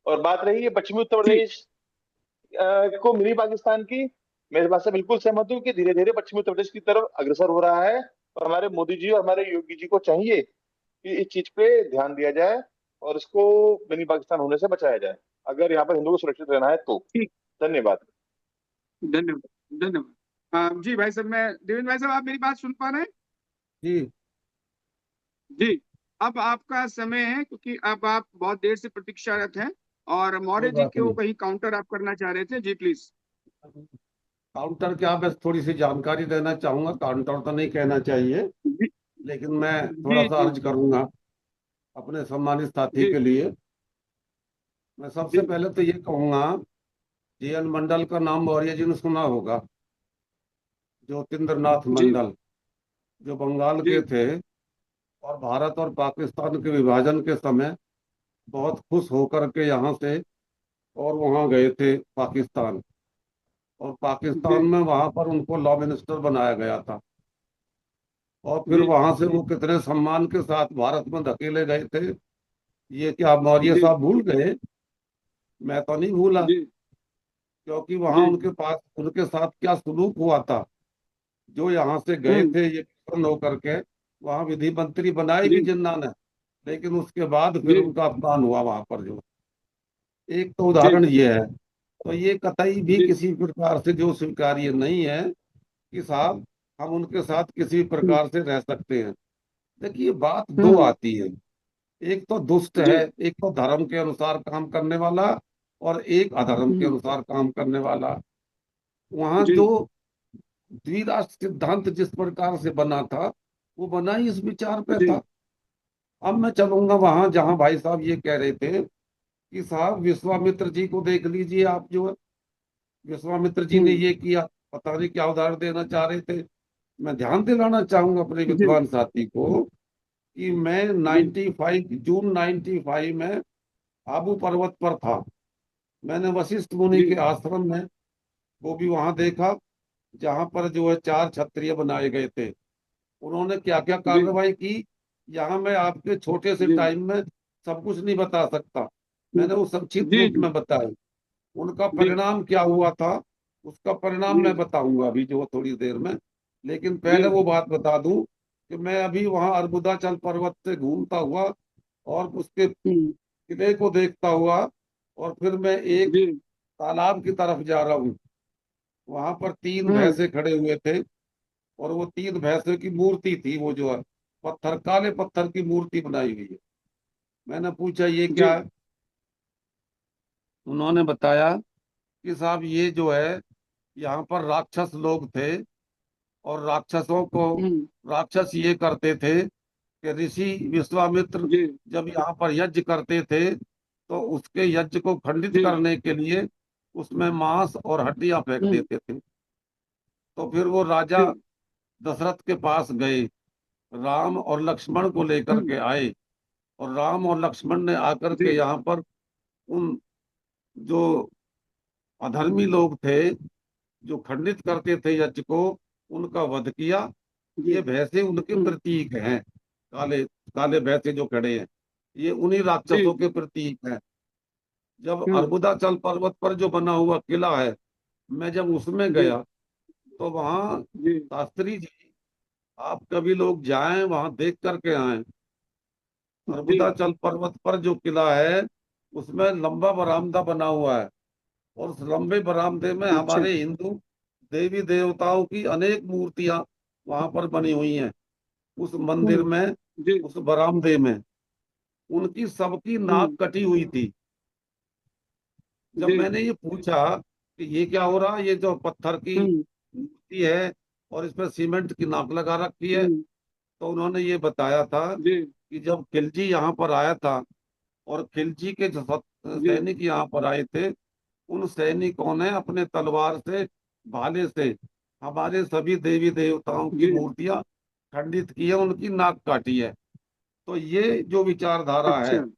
और बात रही है पश्चिमी उत्तर जी प्रदेश को मिनी पाकिस्तान की, मैं इस बात से बिल्कुल सहमत हूँ कि धीरे धीरे पश्चिमी उत्तर प्रदेश की तरफ अग्रसर हो रहा है। और हमारे मोदी जी और हमारे योगी जी को चाहिए कि इस चीज पे ध्यान दिया जाए और इसको मिनी पाकिस्तान होने से बचाया जाए, अगर यहाँ पर हिंदू को सुरक्षित रहना है तो। ठीक, धन्यवाद। धन्यवाद धन्यवाद। जी भाई साहब, मैं देवेंद्र भाई साहब, आप मेरी बात सुन पा रहे हैं? जी, जी, अब आपका समय है, क्योंकि अब आप बहुत देर से प्रतीक्षारत हैं, और कोई मौर्य जी बात को नहीं। कहीं काउंटर आप करना चाह रहे थे। जी प्लीज। काउंटर क्या, बस थोड़ी सी जानकारी देना चाहूंगा। काउंटर तो नहीं कहना चाहिए, जी लेकिन मैं थोड़ा जी सा जी अर्ज करूंगा अपने सम्मानित साथी जी के लिए। मैं सबसे जी पहले तो ये कहूंगा, जीएन मंडल का नाम मौर्य जी ने सुना होगा, ज्योतिन्द्रनाथ जी मंडल, जो बंगाल जी के थे, और भारत और पाकिस्तान के विभाजन के समय बहुत खुश होकर के यहाँ से और वहाँ गए थे पाकिस्तान। और पाकिस्तान जी में वहाँ पर उनको लॉ मिनिस्टर बनाया गया था। और फिर जी वहां से वो कितने सम्मान के साथ भारत में धकेले गए थे, ये क्या मौर्य जी साहब भूल गए? मैं तो नहीं भूला। जी क्योंकि वहां जी उनके पास उनके साथ क्या सुलूक हुआ था। जो यहाँ से गए हम्म थे ये प्रसन्न होकर के, वहां विधि मंत्री बनाए भी जी जिन्ना ने, लेकिन उसके बाद फिर जी उनका अपमान हुआ वहां पर। जो एक तो जी उदाहरण ये है। तो ये कतई भी जी किसी प्रकार से जो स्वीकार्य नहीं है कि साहब हम उनके साथ किसी हम्म प्रकार से रह सकते हैं। देखिए, बात दो हम्म, आती है। एक तो दुष्ट है, जी एक तो धर्म के अनुसार काम करने वाला, और एक अधर्म के हम्म अनुसार काम करने वाला। वहां जी जो द्विराष्ट्र सिद्धांत जिस प्रकार से बना था, वो बना ही इस विचार पे जी था। अब मैं चलूंगा वहां जहां भाई साहब ये कह रहे थे कि साहब विश्वामित्र जी को देख लीजिए आप, जो है विश्वामित्र जी ने हम्म ये किया। पता नहीं क्या उदाहरण देना चाह रहे थे। मैं ध्यान दिलाना चाहूंगा अपने जी विद्वान साथी को कि मैं जी 95 में आबू पर्वत पर था। मैंने वशिष्ठ मुनि जी के आश्रम में वो भी वहां देखा जहां पर जो है 4 छत्रिय बनाए गए थे। उन्होंने क्या क्या जी कार्रवाई की, यहाँ मैं आपके छोटे से जी टाइम में सब कुछ नहीं बता सकता। मैंने वो संक्षिप्त जी रूप जी में बताया। उनका जी परिणाम क्या हुआ था, उसका परिणाम जी मैं बताऊंगा अभी जो थोड़ी देर में। लेकिन जी पहले वो बात बता दूं कि मैं अभी वहां अर्बुदाचल पर्वत से घूमता हुआ और उसके हम्म, किले को देखता हुआ और फिर मैं एक जी तालाब की तरफ जा रहा हूँ। वहां पर 3 हम्म, भैंसे खड़े हुए थे और वो 3 भैंसों की मूर्ति थी, वो जो है पत्थर, काले पत्थर की मूर्ति बनाई हुई है। मैंने पूछा ये जी क्या है। उन्होंने बताया कि साहब ये जो है यहाँ पर राक्षस लोग थे और राक्षसों को हम्म, राक्षस ये करते थे कि ऋषि विश्वामित्र जी जब यहाँ पर यज्ञ करते थे तो उसके यज्ञ को खंडित जी करने के लिए उसमें मांस और हड्डियां फेंक हम्म, देते थे। तो फिर वो राजा जी दशरथ के पास गए, राम और लक्ष्मण को लेकर हम्म, के आए और राम और लक्ष्मण ने आकर जी के यहाँ पर उन जो अधर्मी लोग थे जो खंडित करते थे यज्ञ को, उनका वध किया। जी ये भैंसे उनके हम्म, प्रतीक हैं, काले काले भैंसे जो खड़े हैं ये उन्हीं जी राक्षसों के प्रतीक हैं। जब हम्म, अर्बुदाचल पर्वत पर जो बना हुआ किला है, मैं जब उसमें जी गया तो वहाँ जी शास्त्री जी, आप कभी लोग जाएं वहां देख करके आए। जी अर्बुदाचल पर्वत पर जो किला है उसमें लंबा बरामदा बना हुआ है और उस लंबे बरामदे में अच्छा हमारे हिंदू देवी देवताओं की अनेक मूर्तियां वहां पर बनी हुई हैं। उस मंदिर हम्म, में, जी उस बरामदे में उनकी सबकी नाक हम्म, कटी हुई थी। जब जी मैंने ये पूछा कि ये क्या हो रहा है, ये जो पत्थर की हम्म, मूर्ति है और इस पर सीमेंट की नाक लगा रखी है, हम्म, तो उन्होंने ये बताया था जी कि जब खिलजी यहाँ पर आया था और खिलजी के जो जी सैनिक यहाँ पर आए थे, उन सैनिकों ने अपने तलवार से, भाले से हमारे सभी देवी देवताओं की जी मूर्तियां खंडित की है, उनकी नाक काटी है। तो ये जो विचारधारा है, अच्छा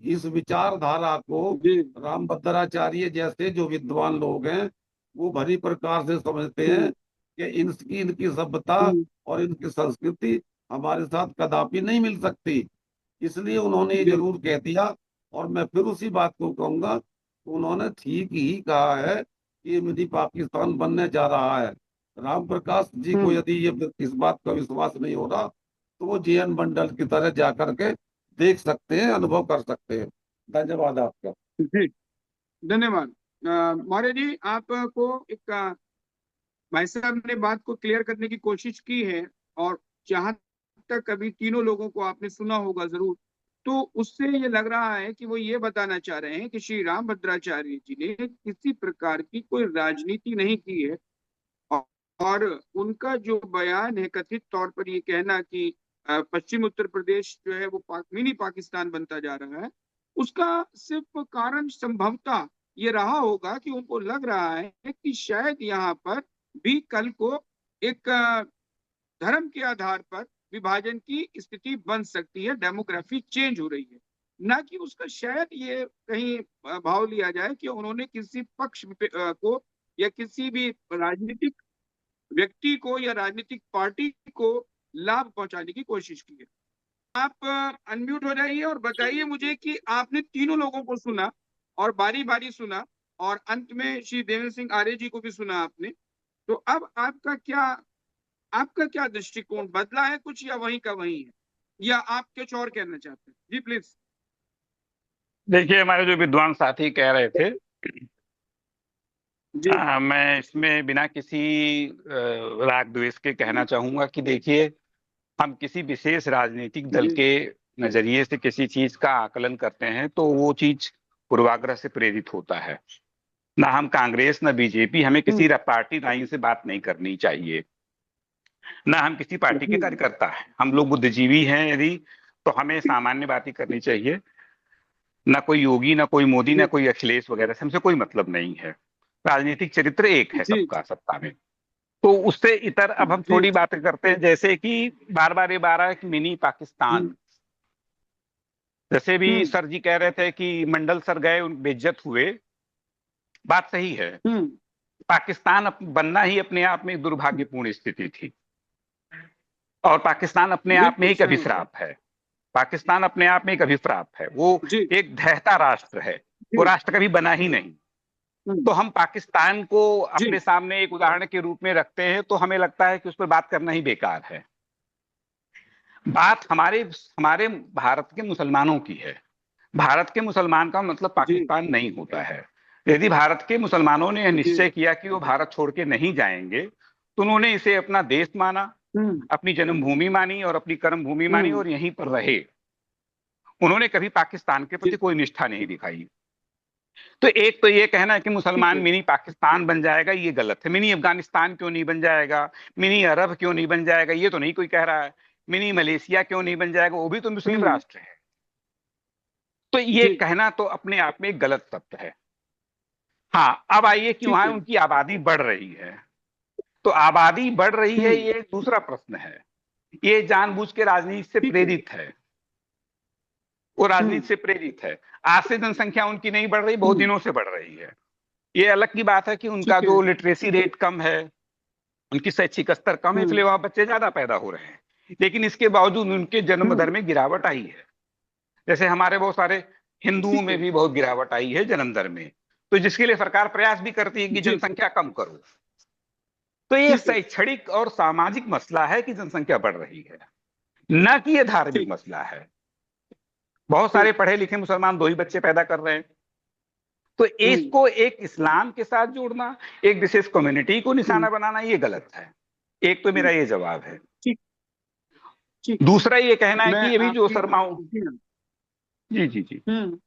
इस विचारधारा को जी रामभद्राचार्य जैसे जो विद्वान लोग हैं वो भली प्रकार से समझते हैं हम्म, कि इनकी इनकी सभ्यता हम्म, और इनकी संस्कृति हमारे साथ कदापि नहीं मिल सकती। इसलिए उन्होंने ये जी जरूर कह दिया। और मैं फिर उसी बात को कहूंगा, उन्होंने ठीक ही कहा है कि ये मिनी पाकिस्तान बनने जा रहा है। राम प्रकाश जी को हम्म, यदि ये इस बात का विश्वास नहीं हो रहा तो वो JN मंडल की तरह जा करके देख सकते हैं, अनुभव कर सकते हैं। धन्यवाद आपका। जी धन्यवाद। मौर्य जी आपको एक भाई साहब ने बात को क्लियर करने की कोशिश की है और जहां तक अभी तीनों लोगों को आपने सुना होगा जरूर, तो उससे ये लग रहा है कि वो ये बताना चाह रहे हैं कि श्री रामभद्राचार्य जी ने किसी प्रकार की कोई राजनीति नहीं की है। और उनका जो बयान है, कथित तौर पर ये कहना कि पश्चिम उत्तर प्रदेश जो है वो मिनी पाकिस्तान बनता जा रहा है, उसका सिर्फ कारण संभवतः ये रहा होगा कि उनको लग रहा है कि शायद यहाँ पर भी कल को एक धर्म के आधार पर विभाजन की स्थिति बन सकती है, डेमोग्राफी चेंज हो रही है। ना कि उसका शायद ये कहीं भाव लिया जाए कि उन्होंने किसी पक्ष को या किसी भी राजनीतिक व्यक्ति को या राजनीतिक पार्टी को लाभ पहुंचाने की कोशिश की है। आप अनम्यूट हो जाइए और बताइए मुझे कि आपने तीनों लोगों को सुना और बारी बारी सुना और अंत में श्री देवेंद्र सिंह आर्य जी को भी सुना आपने। तो अब आपका क्या दृष्टिकोण बदला है कुछ, या वही का वही है, या आप कुछ और कहना चाहते हैं? जी प्लीज। देखिए, हमारे जो विद्वान साथी कह रहे थे, जी मैं इसमें बिना किसी राग द्वेष के कहना चाहूंगा कि देखिए, हम किसी विशेष राजनीतिक दल जी के नजरिए से किसी चीज का आकलन करते हैं तो वो चीज पूर्वाग्रह से प्रेरित होता है। ना हम कांग्रेस ना बीजेपी, हमें किसी हम्म, पार्टी लाइन से बात नहीं करनी चाहिए। ना हम किसी पार्टी के जी कार्यकर्ता हैं, हम लोग बुद्धिजीवी हैं यदि, तो हमें सामान्य बातें करनी चाहिए। ना कोई योगी, ना कोई मोदी, ना जी कोई अखिलेश वगैरह से हमसे कोई मतलब नहीं है। राजनीतिक चरित्र एक है जी सबका सत्ता में। तो उससे इतर अब हम जी थोड़ी बातें करते हैं, जैसे कि बार बार ये बार है कि मिनी पाकिस्तान, जैसे भी सर जी कह रहे थे कि मंडल सर गए, उन बेइज्जत हुए, बात सही है। पाकिस्तान बनना ही अपने आप में एक दुर्भाग्यपूर्ण स्थिति थी, और पाकिस्तान अपने आप में बिल्कुल एक सही। अभिश्राप है। पाकिस्तान अपने आप में एक अभिश्राप है, वो जी एक ढहता राष्ट्र है, वो जी राष्ट्र कभी बना ही नहीं। तो हम पाकिस्तान को जी अपने सामने एक उदाहरण के रूप में रखते हैं, तो हमें लगता है कि उस पर बात करना ही बेकार है। बात हमारे हमारे भारत के मुसलमानों की है। भारत के मुसलमान का मतलब जी पाकिस्तान नहीं होता है। यदि भारत के मुसलमानों ने यह जी निश्चय किया कि वो भारत छोड़ के नहीं जाएंगे, तो उन्होंने इसे अपना देश माना, हम्म अपनी जन्मभूमि मानी और अपनी कर्म भूमि मानी, हम्म और यहीं पर रहे। उन्होंने कभी पाकिस्तान के जी प्रति कोई निष्ठा नहीं दिखाई। तो एक तो ये कहना है कि ठीक मुसलमान है। मिनी पाकिस्तान बन जाएगा, ये गलत है। मिनी अफगानिस्तान क्यों नहीं बन जाएगा, मिनी अरब क्यों नहीं बन जाएगा, ये तो नहीं कोई कह रहा है। मिनी मलेशिया क्यों नहीं बन जाएगा, वो भी तो मुस्लिम हम्म राष्ट्र है। तो ये जी कहना तो अपने आप में एक गलत तत्व है। हाँ, अब आइए कि ठीक वहां है। उनकी आबादी बढ़ रही है। तो आबादी बढ़ रही है, हम्म ये एक दूसरा प्रश्न है। ये जानबूझ के राजनीति से ठीक है। प्रेरित है, वो हम्म राजनीति से प्रेरित है। आज से जनसंख्या उनकी नहीं बढ़ रही, बहुत हम्म दिनों से बढ़ रही है। ये अलग की बात है कि उनका ठीक है। जो लिटरेसी रेट कम है, उनकी शैक्षिक स्तर कम है, हम्म इसलिए वहां बच्चे ज्यादा पैदा हो रहे हैं। लेकिन इसके बावजूद उनके जन्म दर हम्म में गिरावट आई है। जैसे हमारे बहुत सारे हिंदुओं ठीक में है। भी बहुत गिरावट आई है जन्म दर में। तो जिसके लिए सरकार प्रयास भी करती है कि जी जनसंख्या कम करो। तो ये ठीक है। शैक्षणिक और सामाजिक मसला है कि जनसंख्या बढ़ रही है, न कि ये धार्मिक ठीक मसला है। बहुत सारे ठीक। पढ़े लिखे मुसलमान 2 ही बच्चे पैदा कर रहे हैं। तो हम्म इसको एक इस्लाम के साथ जोड़ना, एक विशेष कम्युनिटी को हम्म निशाना बनाना, ये गलत है। एक तो मेरा ये जवाब है। ठीक ठीक है। दूसरा ये कहना है मैं कि ये भी जो आपकी शर्माओं, जी हाँ। जी जी जी, हम्म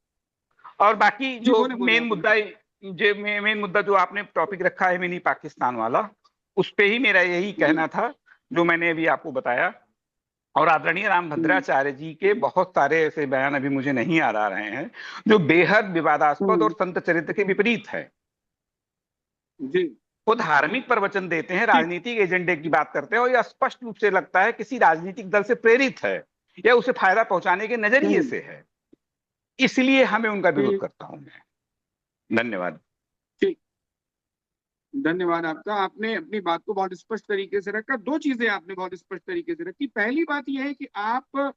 और बाकी जी जो बोले बोले मेन आप बोले। मुद्दा, जो मेन मुद्दा जो आपने टॉपिक रखा है मिनी पाकिस्तान वाला, उस पे ही मेरा यही जी कहना था जो मैंने अभी आपको बताया। और आदरणीय हम्म रामभद्राचार्य जी के बहुत सारे ऐसे बयान अभी मुझे नहीं याद आ रहे हैं, जो बेहद विवादास्पद और हम्म संत चरित्र के विपरीत है। जी वो धार्मिक प्रवचन देते हैं, ठीक। राजनीतिक एजेंडे की बात करते हैं, और यह स्पष्ट रूप से लगता है किसी राजनीतिक दल से प्रेरित है या उसे फायदा पहुंचाने के नजरिए हम्म से है। इसलिए हमें उनका विरोध ठीक करता हूं मैं। धन्यवाद। ठीक। धन्यवाद आपका। आपने अपनी बात को बहुत स्पष्ट तरीके से रखा। दो चीजें आपने बहुत स्पष्ट तरीके से रखी। पहली बात यह है कि आप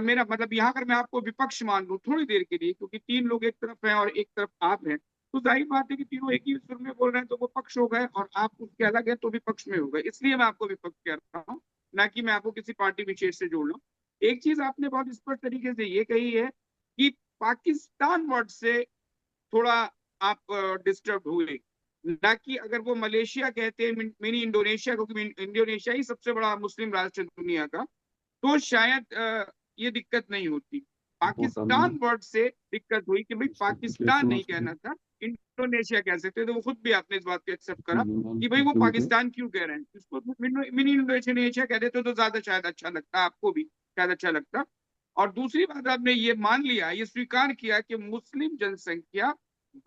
मेरा मतलब यहाँ अगर मैं आपको विपक्ष मान लूं थोड़ी देर के लिए, क्योंकि तीन लोग एक तरफ हैं और एक तरफ आप हैं, तो जाहिर बात है कि तीनों एक ही सुर में बोल रहे हैं, तो वो पक्ष हो गए, और आप उसके अलग है तो विपक्ष में हो गए। इसलिए मैं आपको विपक्ष कह रहा हूँ, ना कि मैं आपको किसी पार्टी विशेष से जोड़ रहा हूँ। एक चीज आपने बहुत स्पष्ट तरीके से ये कही है कि पाकिस्तान वर्ड से थोड़ा आप डिस्टर्ब हुए, ना कि अगर वो मलेशिया कहते हैं, मिनी इंडोनेशिया, क्योंकि इंडोनेशिया ही सबसे बड़ा मुस्लिम राष्ट्र है दुनिया का, तो शायद ये दिक्कत नहीं होती। पाकिस्तान वर्ड से दिक्कत हुई कि भाई पाकिस्तान नहीं कहना था, इंडोनेशिया कह सकते, तो वो खुद भी आपने इस बात को एक्सेप्ट करा कि भाई वो पाकिस्तान क्यों कह रहे हैं, इसको मिनी इंडोनेशिया कह देते तो ज्यादा शायद अच्छा लगता, आपको भी शायद अच्छा लगता। और दूसरी बात, आपने ये मान लिया, ये स्वीकार किया कि मुस्लिम जनसंख्या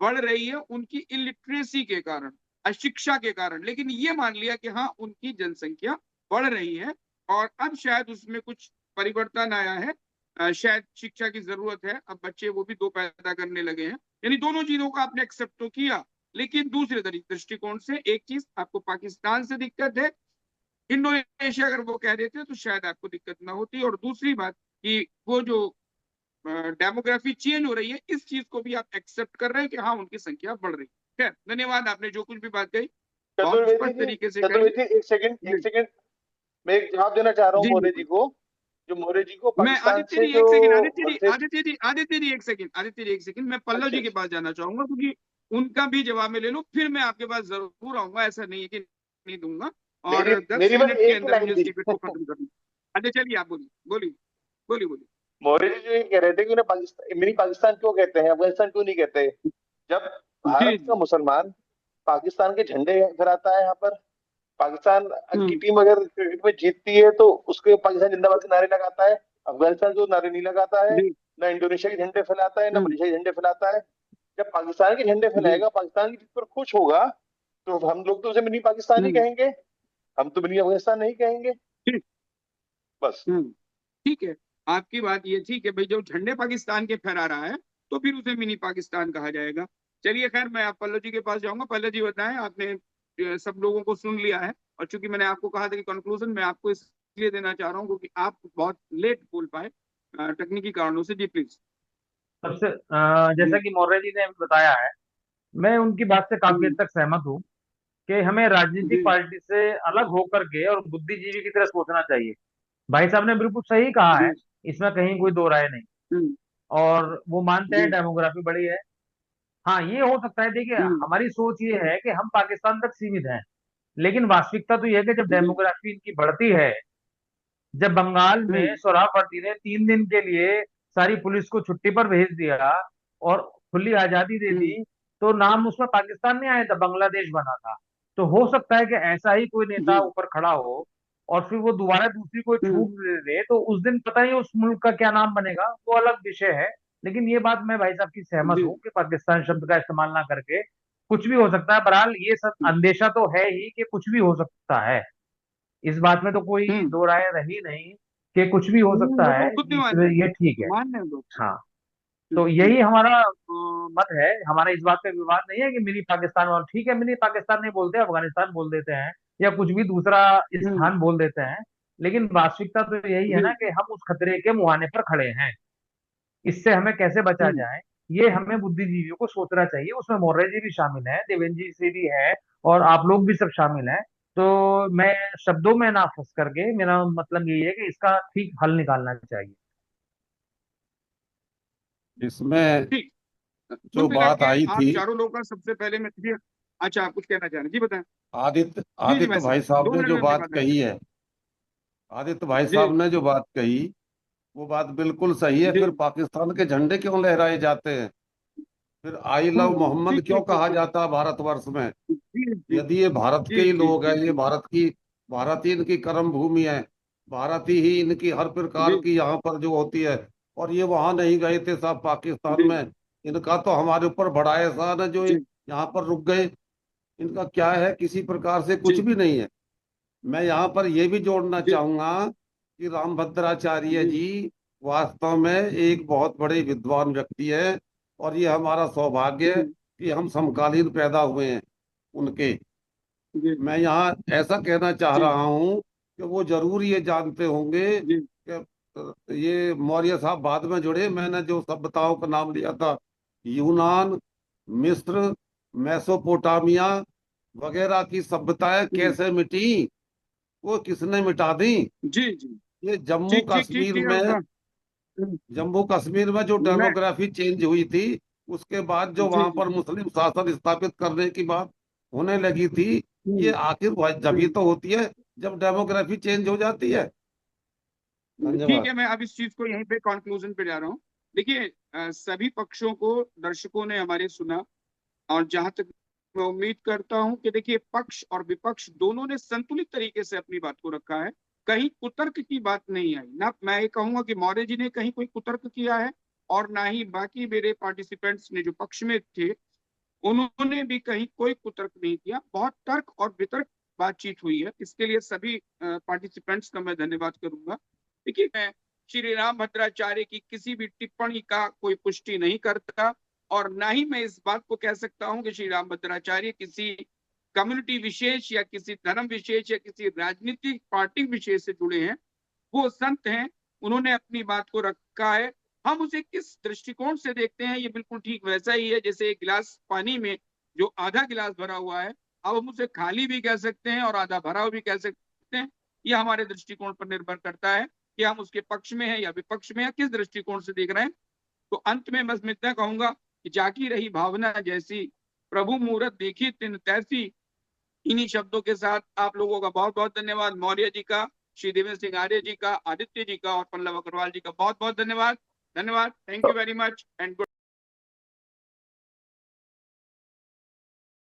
बढ़ रही है उनकी इलिटरेसी के कारण, अशिक्षा के कारण, लेकिन ये मान लिया कि हाँ उनकी जनसंख्या बढ़ रही है, और अब शायद उसमें कुछ परिवर्तन आया है, शायद शिक्षा की जरूरत है, अब बच्चे वो भी दो पैदा करने लगे हैं। यानी दोनों चीजों को आपने एक्सेप्ट तो किया, लेकिन दूसरे दृष्टिकोण से एक चीज आपको पाकिस्तान से दिक्कत है, इंडोनेशिया अगर वो कह देते तो शायद आपको दिक्कत ना होती। और दूसरी बात कि वो जो डेमोग्राफी चेंज हो रही है, इस चीज को भी आप एक्सेप्ट कर रहे हैं कि हाँ उनकी संख्या बढ़ रही है। धन्यवाद, आपने जो कुछ भी बात कही बहुत चतुर्वेदी स्पष्ट जी, तरीके से कही। चतुर्वेदी एक सेकंड, मैं एक जवाब देना चाह रहा हूँ जी मौर्य जी बिल्कुल। को। जो मौर्य जी को मैं पाकिस्तान आदित्य से जी जो एक सेकंड, मैसेज, आदित्य जी एक सेकंड, मैं पल्लव अच्छा जी के पास जाना चाहूंगा, क्योंकि उनका भी जवाब मैं ले लूं, फिर मैं आपके पास जरूर आऊंगा, ऐसा नहीं है कि नहीं दूंगा। मेरी और 10 मेरी बस मिनट के एक ही अंदर लाइन मुझे इस थी। डिबेट को खत्म करना। अच्छा चलिए, आप बोलिए बोलिए बोलिए बोलिए। मौर्य जी जो ये कह रहे थे कि उन्हें पाकिस्तान, मिनी पाकिस्तान क्यों कहते हैं, अफगानिस्तान क्यों नहीं कहते। जब जी भारत का जी। मुसलमान पाकिस्तान के झंडे फहराता है यहाँ पर, पाकिस्तान की हम्म टीम अगर क्रिकेट में जीतती है तो उसके पाकिस्तान जिंदाबाद के नारे लगाता है, अफगानिस्तान जो नारे नहीं लगाता है, जी ना इंडोनेशिया के झंडे फैलाता है, ना हम्म मलेशिया के झंडे फैलाता है। जब पाकिस्तान के झंडे जी फैलाएगा, पाकिस्तान की जीत पर खुश होगा, तो हम लोग तो उसे मिनी पाकिस्तान ही हम्म कहेंगे। हम तो मिनी अफगानिस्तान नहीं कहेंगे ठीक। बस। ठीक है, आपकी बात ये ठीक है भाई, जो झंडे पाकिस्तान के फहरा रहा है तो फिर उसे मिनी पाकिस्तान कहा जाएगा। चलिए खैर, मैं आप पल्लव जी के पास जाऊंगा। पल्लव जी बताएं, आपने सब लोगों को सुन लिया है, और चूंकि मैंने आपको कहा था कि कंक्लूजन मैं आपको इसलिए देना चाह रहा हूँ क्योंकि आप बहुत लेट बोल पाए तकनीकी कारणों से। जी प्लीज। सबसे जैसा कि मौर्य जी ने अभी बताया है, मैं उनकी बात से काफी हद तक सहमत हूँ कि हमें राजनीतिक जी पार्टी से अलग होकर के और बुद्धिजीवी की तरह सोचना चाहिए। भाई साहब ने बिल्कुल सही कहा है, जी। इसमें कहीं कोई दो राय नहीं। हम्म, और वो मानते हैं जी। डेमोग्राफी बड़ी है। हाँ, ये हो सकता है। देखिए, हम्म, हमारी सोच ये है कि हम पाकिस्तान तक सीमित हैं, लेकिन वास्तविकता तो ये है कि जब जी। डेमोग्राफी इनकी बढ़ती है, जब बंगाल में हम्म, सोहरावर्दी ने 3 दिन के लिए सारी पुलिस को छुट्टी पर भेज दिया और खुली आजादी दे दी, हम्म, तो नाम उसमें पाकिस्तान नहीं आया था, बांग्लादेश बना था। तो हो सकता है कि ऐसा ही कोई नेता जी। ऊपर खड़ा हो और फिर वो दोबारा दूसरी कोई हम्म, छूट दे दे, तो उस दिन पता नहीं उस मुल्क का क्या नाम बनेगा, वो अलग विषय है। लेकिन ये बात मैं भाई साहब की सहमत जी। हूँ कि पाकिस्तान शब्द का इस्तेमाल ना करके कुछ भी हो सकता है। बहरहाल ये सब अंदेशा तो है ही कि कुछ भी हो सकता है, इस बात में तो कोई हम्म, दो राय रही नहीं कि कुछ भी हो सकता वो तो है। खुद भी मान इसलिए रहे ये ठीक है। हैं, मान रहे हैं लोग। हाँ, तो यही हमारा मत है। हमारा इस बात पे विवाद नहीं है कि मिनी पाकिस्तान, और ठीक है, मिनी पाकिस्तान नहीं बोलते, अफगानिस्तान बोल देते हैं या कुछ भी दूसरा हम्म, स्थान बोल देते हैं, लेकिन वास्तविकता तो यही है जी। ना कि हम उस खतरे के मुहाने पर खड़े हैं। इससे हमें कैसे बचा हम्म, जाए, ये हमें बुद्धिजीवियों को सोचना चाहिए। उसमें मौर्य जी भी शामिल है, देवेंद्र जी से भी है, और आप लोग भी सब शामिल हैं। तो मैं शब्दों में ना फंस करके, मेरा मतलब यही है कि इसका ठीक हल निकालना चाहिए। इसमें ठीक। जो कुल मिला बात के आई आप थी, चारों लोगों का सबसे पहले मैं जी। अच्छा, आप कुछ कहना चाह रहे हैं? जी बताएं। आदित्य जी जी आदित्य भाई साहब, भाई दो साहब ने मिनट जो में अपनी बात बात रखें। कही है, आदित्य भाई जी। साहब ने जो बात कही, वो बात बिल्कुल सही है। जी। फिर पाकिस्तान के झंडे क्यों लहराए जाते हैं? फिर आई लव मोहम्मद ठीक क्यों ठीक ठीक कहा ठीक। जाता है भारतवर्ष में? जी जी यदि ये भारत के जी ही जी लोग हैं, जी ये भारत ही इनकी कर्म भूमि है, भारत ही इनकी हर प्रकार जी की यहाँ पर जो होती है, और ये वहां नहीं गए थे साहब पाकिस्तान जी में। इनका तो हमारे ऊपर बड़ा एहसान है जो ये जी यहाँ पर रुक गए। इनका क्या है? किसी प्रकार से कुछ जी भी नहीं है। मैं यहाँ पर ये भी जोड़ना जी चाहूंगा कि रामभद्राचार्य जी जी वास्तव में एक बहुत बड़े विद्वान व्यक्ति है, और ये हमारा सौभाग्य है कि हम समकालीन पैदा हुए हैं उनके। जी मैं यहाँ ऐसा कहना चाह जी रहा हूँ कि वो जरूर ये जानते होंगे जी कि ये मौर्य साहब बाद में जुड़े। मैंने जो सभ्यताओं का नाम लिया था, यूनान, मिस्र, मेसोपोटामिया वगैरह की सभ्यताएं कैसे मिटी, वो किसने मिटा दी? जी जी। ये जम्मू ठीक ठीक ठीक कश्मीर ठीक, में, आपका। जो मैं डेमोग्राफी चेंज हुई थी, उसके बाद जो जी वहां जी। पर मुस्लिम शासन स्थापित करने की बात होने लगी थी, ये आखिर जब ही तो होती है जब डेमोग्राफी चेंज हो जाती है। ठीक धन्यवाद। है, मैं अब इस चीज को यहीं पे कंक्लूजन पे जा रहा हूँ। देखिए, सभी पक्षों को दर्शकों ने हमारे सुना, और जहां तक मैं उम्मीद करता हूं कि देखिए, पक्ष और विपक्ष दोनों ने संतुलित तरीके से अपनी बात को रखा है। कहीं कुतर्क की बात नहीं आई ना। मैं ये कहूंगा कि मौर्य जी ने कहीं कोई कुतर्क किया है, और ना ही बाकी मेरे पार्टिसिपेंट्स ने जो पक्ष में थे उन्होंने भी कहीं कोई कुतर्क नहीं किया। बहुत तर्क और वितर्क बातचीत हुई है, इसके लिए सभी पार्टिसिपेंट्स का मैं धन्यवाद करूंगा। देखिए, मैं श्री राम भद्राचार्य की किसी भी टिप्पणी का कोई पुष्टि नहीं करता, और ना ही मैं इस बात को कह सकता हूं कि श्री राम भद्राचार्य किसी कम्युनिटी विशेष या किसी धर्म विशेष या किसी राजनीतिक पार्टी विशेष से जुड़े हैं। वो संत हैं, उन्होंने अपनी बात को रखा है। हम उसे किस दृष्टिकोण से देखते हैं, ये बिल्कुल ठीक वैसा ही है जैसे एक गिलास पानी में जो आधा गिलास भरा हुआ है, अब हम उसे खाली भी कह सकते हैं और आधा भरा हुआ भी कह सकते हैं। ये हमारे दृष्टिकोण पर निर्भर करता है कि हम उसके पक्ष में हैं या विपक्ष में हैं, किस दृष्टिकोण से देख रहे हैं। तो अंत में बस मैं इतना कहूंगा कि जागी रही भावना जैसी, प्रभु मूरत देखी तिन तैसी। इन्हीं शब्दों के साथ आप लोगों का बहुत बहुत धन्यवाद। मौर्य जी का, श्री देवेंद्र सिंह आर्य जी का, आदित्य जी का और पल्लव अग्रवाल जी का बहुत बहुत धन्यवाद। धन्यवाद, thank you very much and good.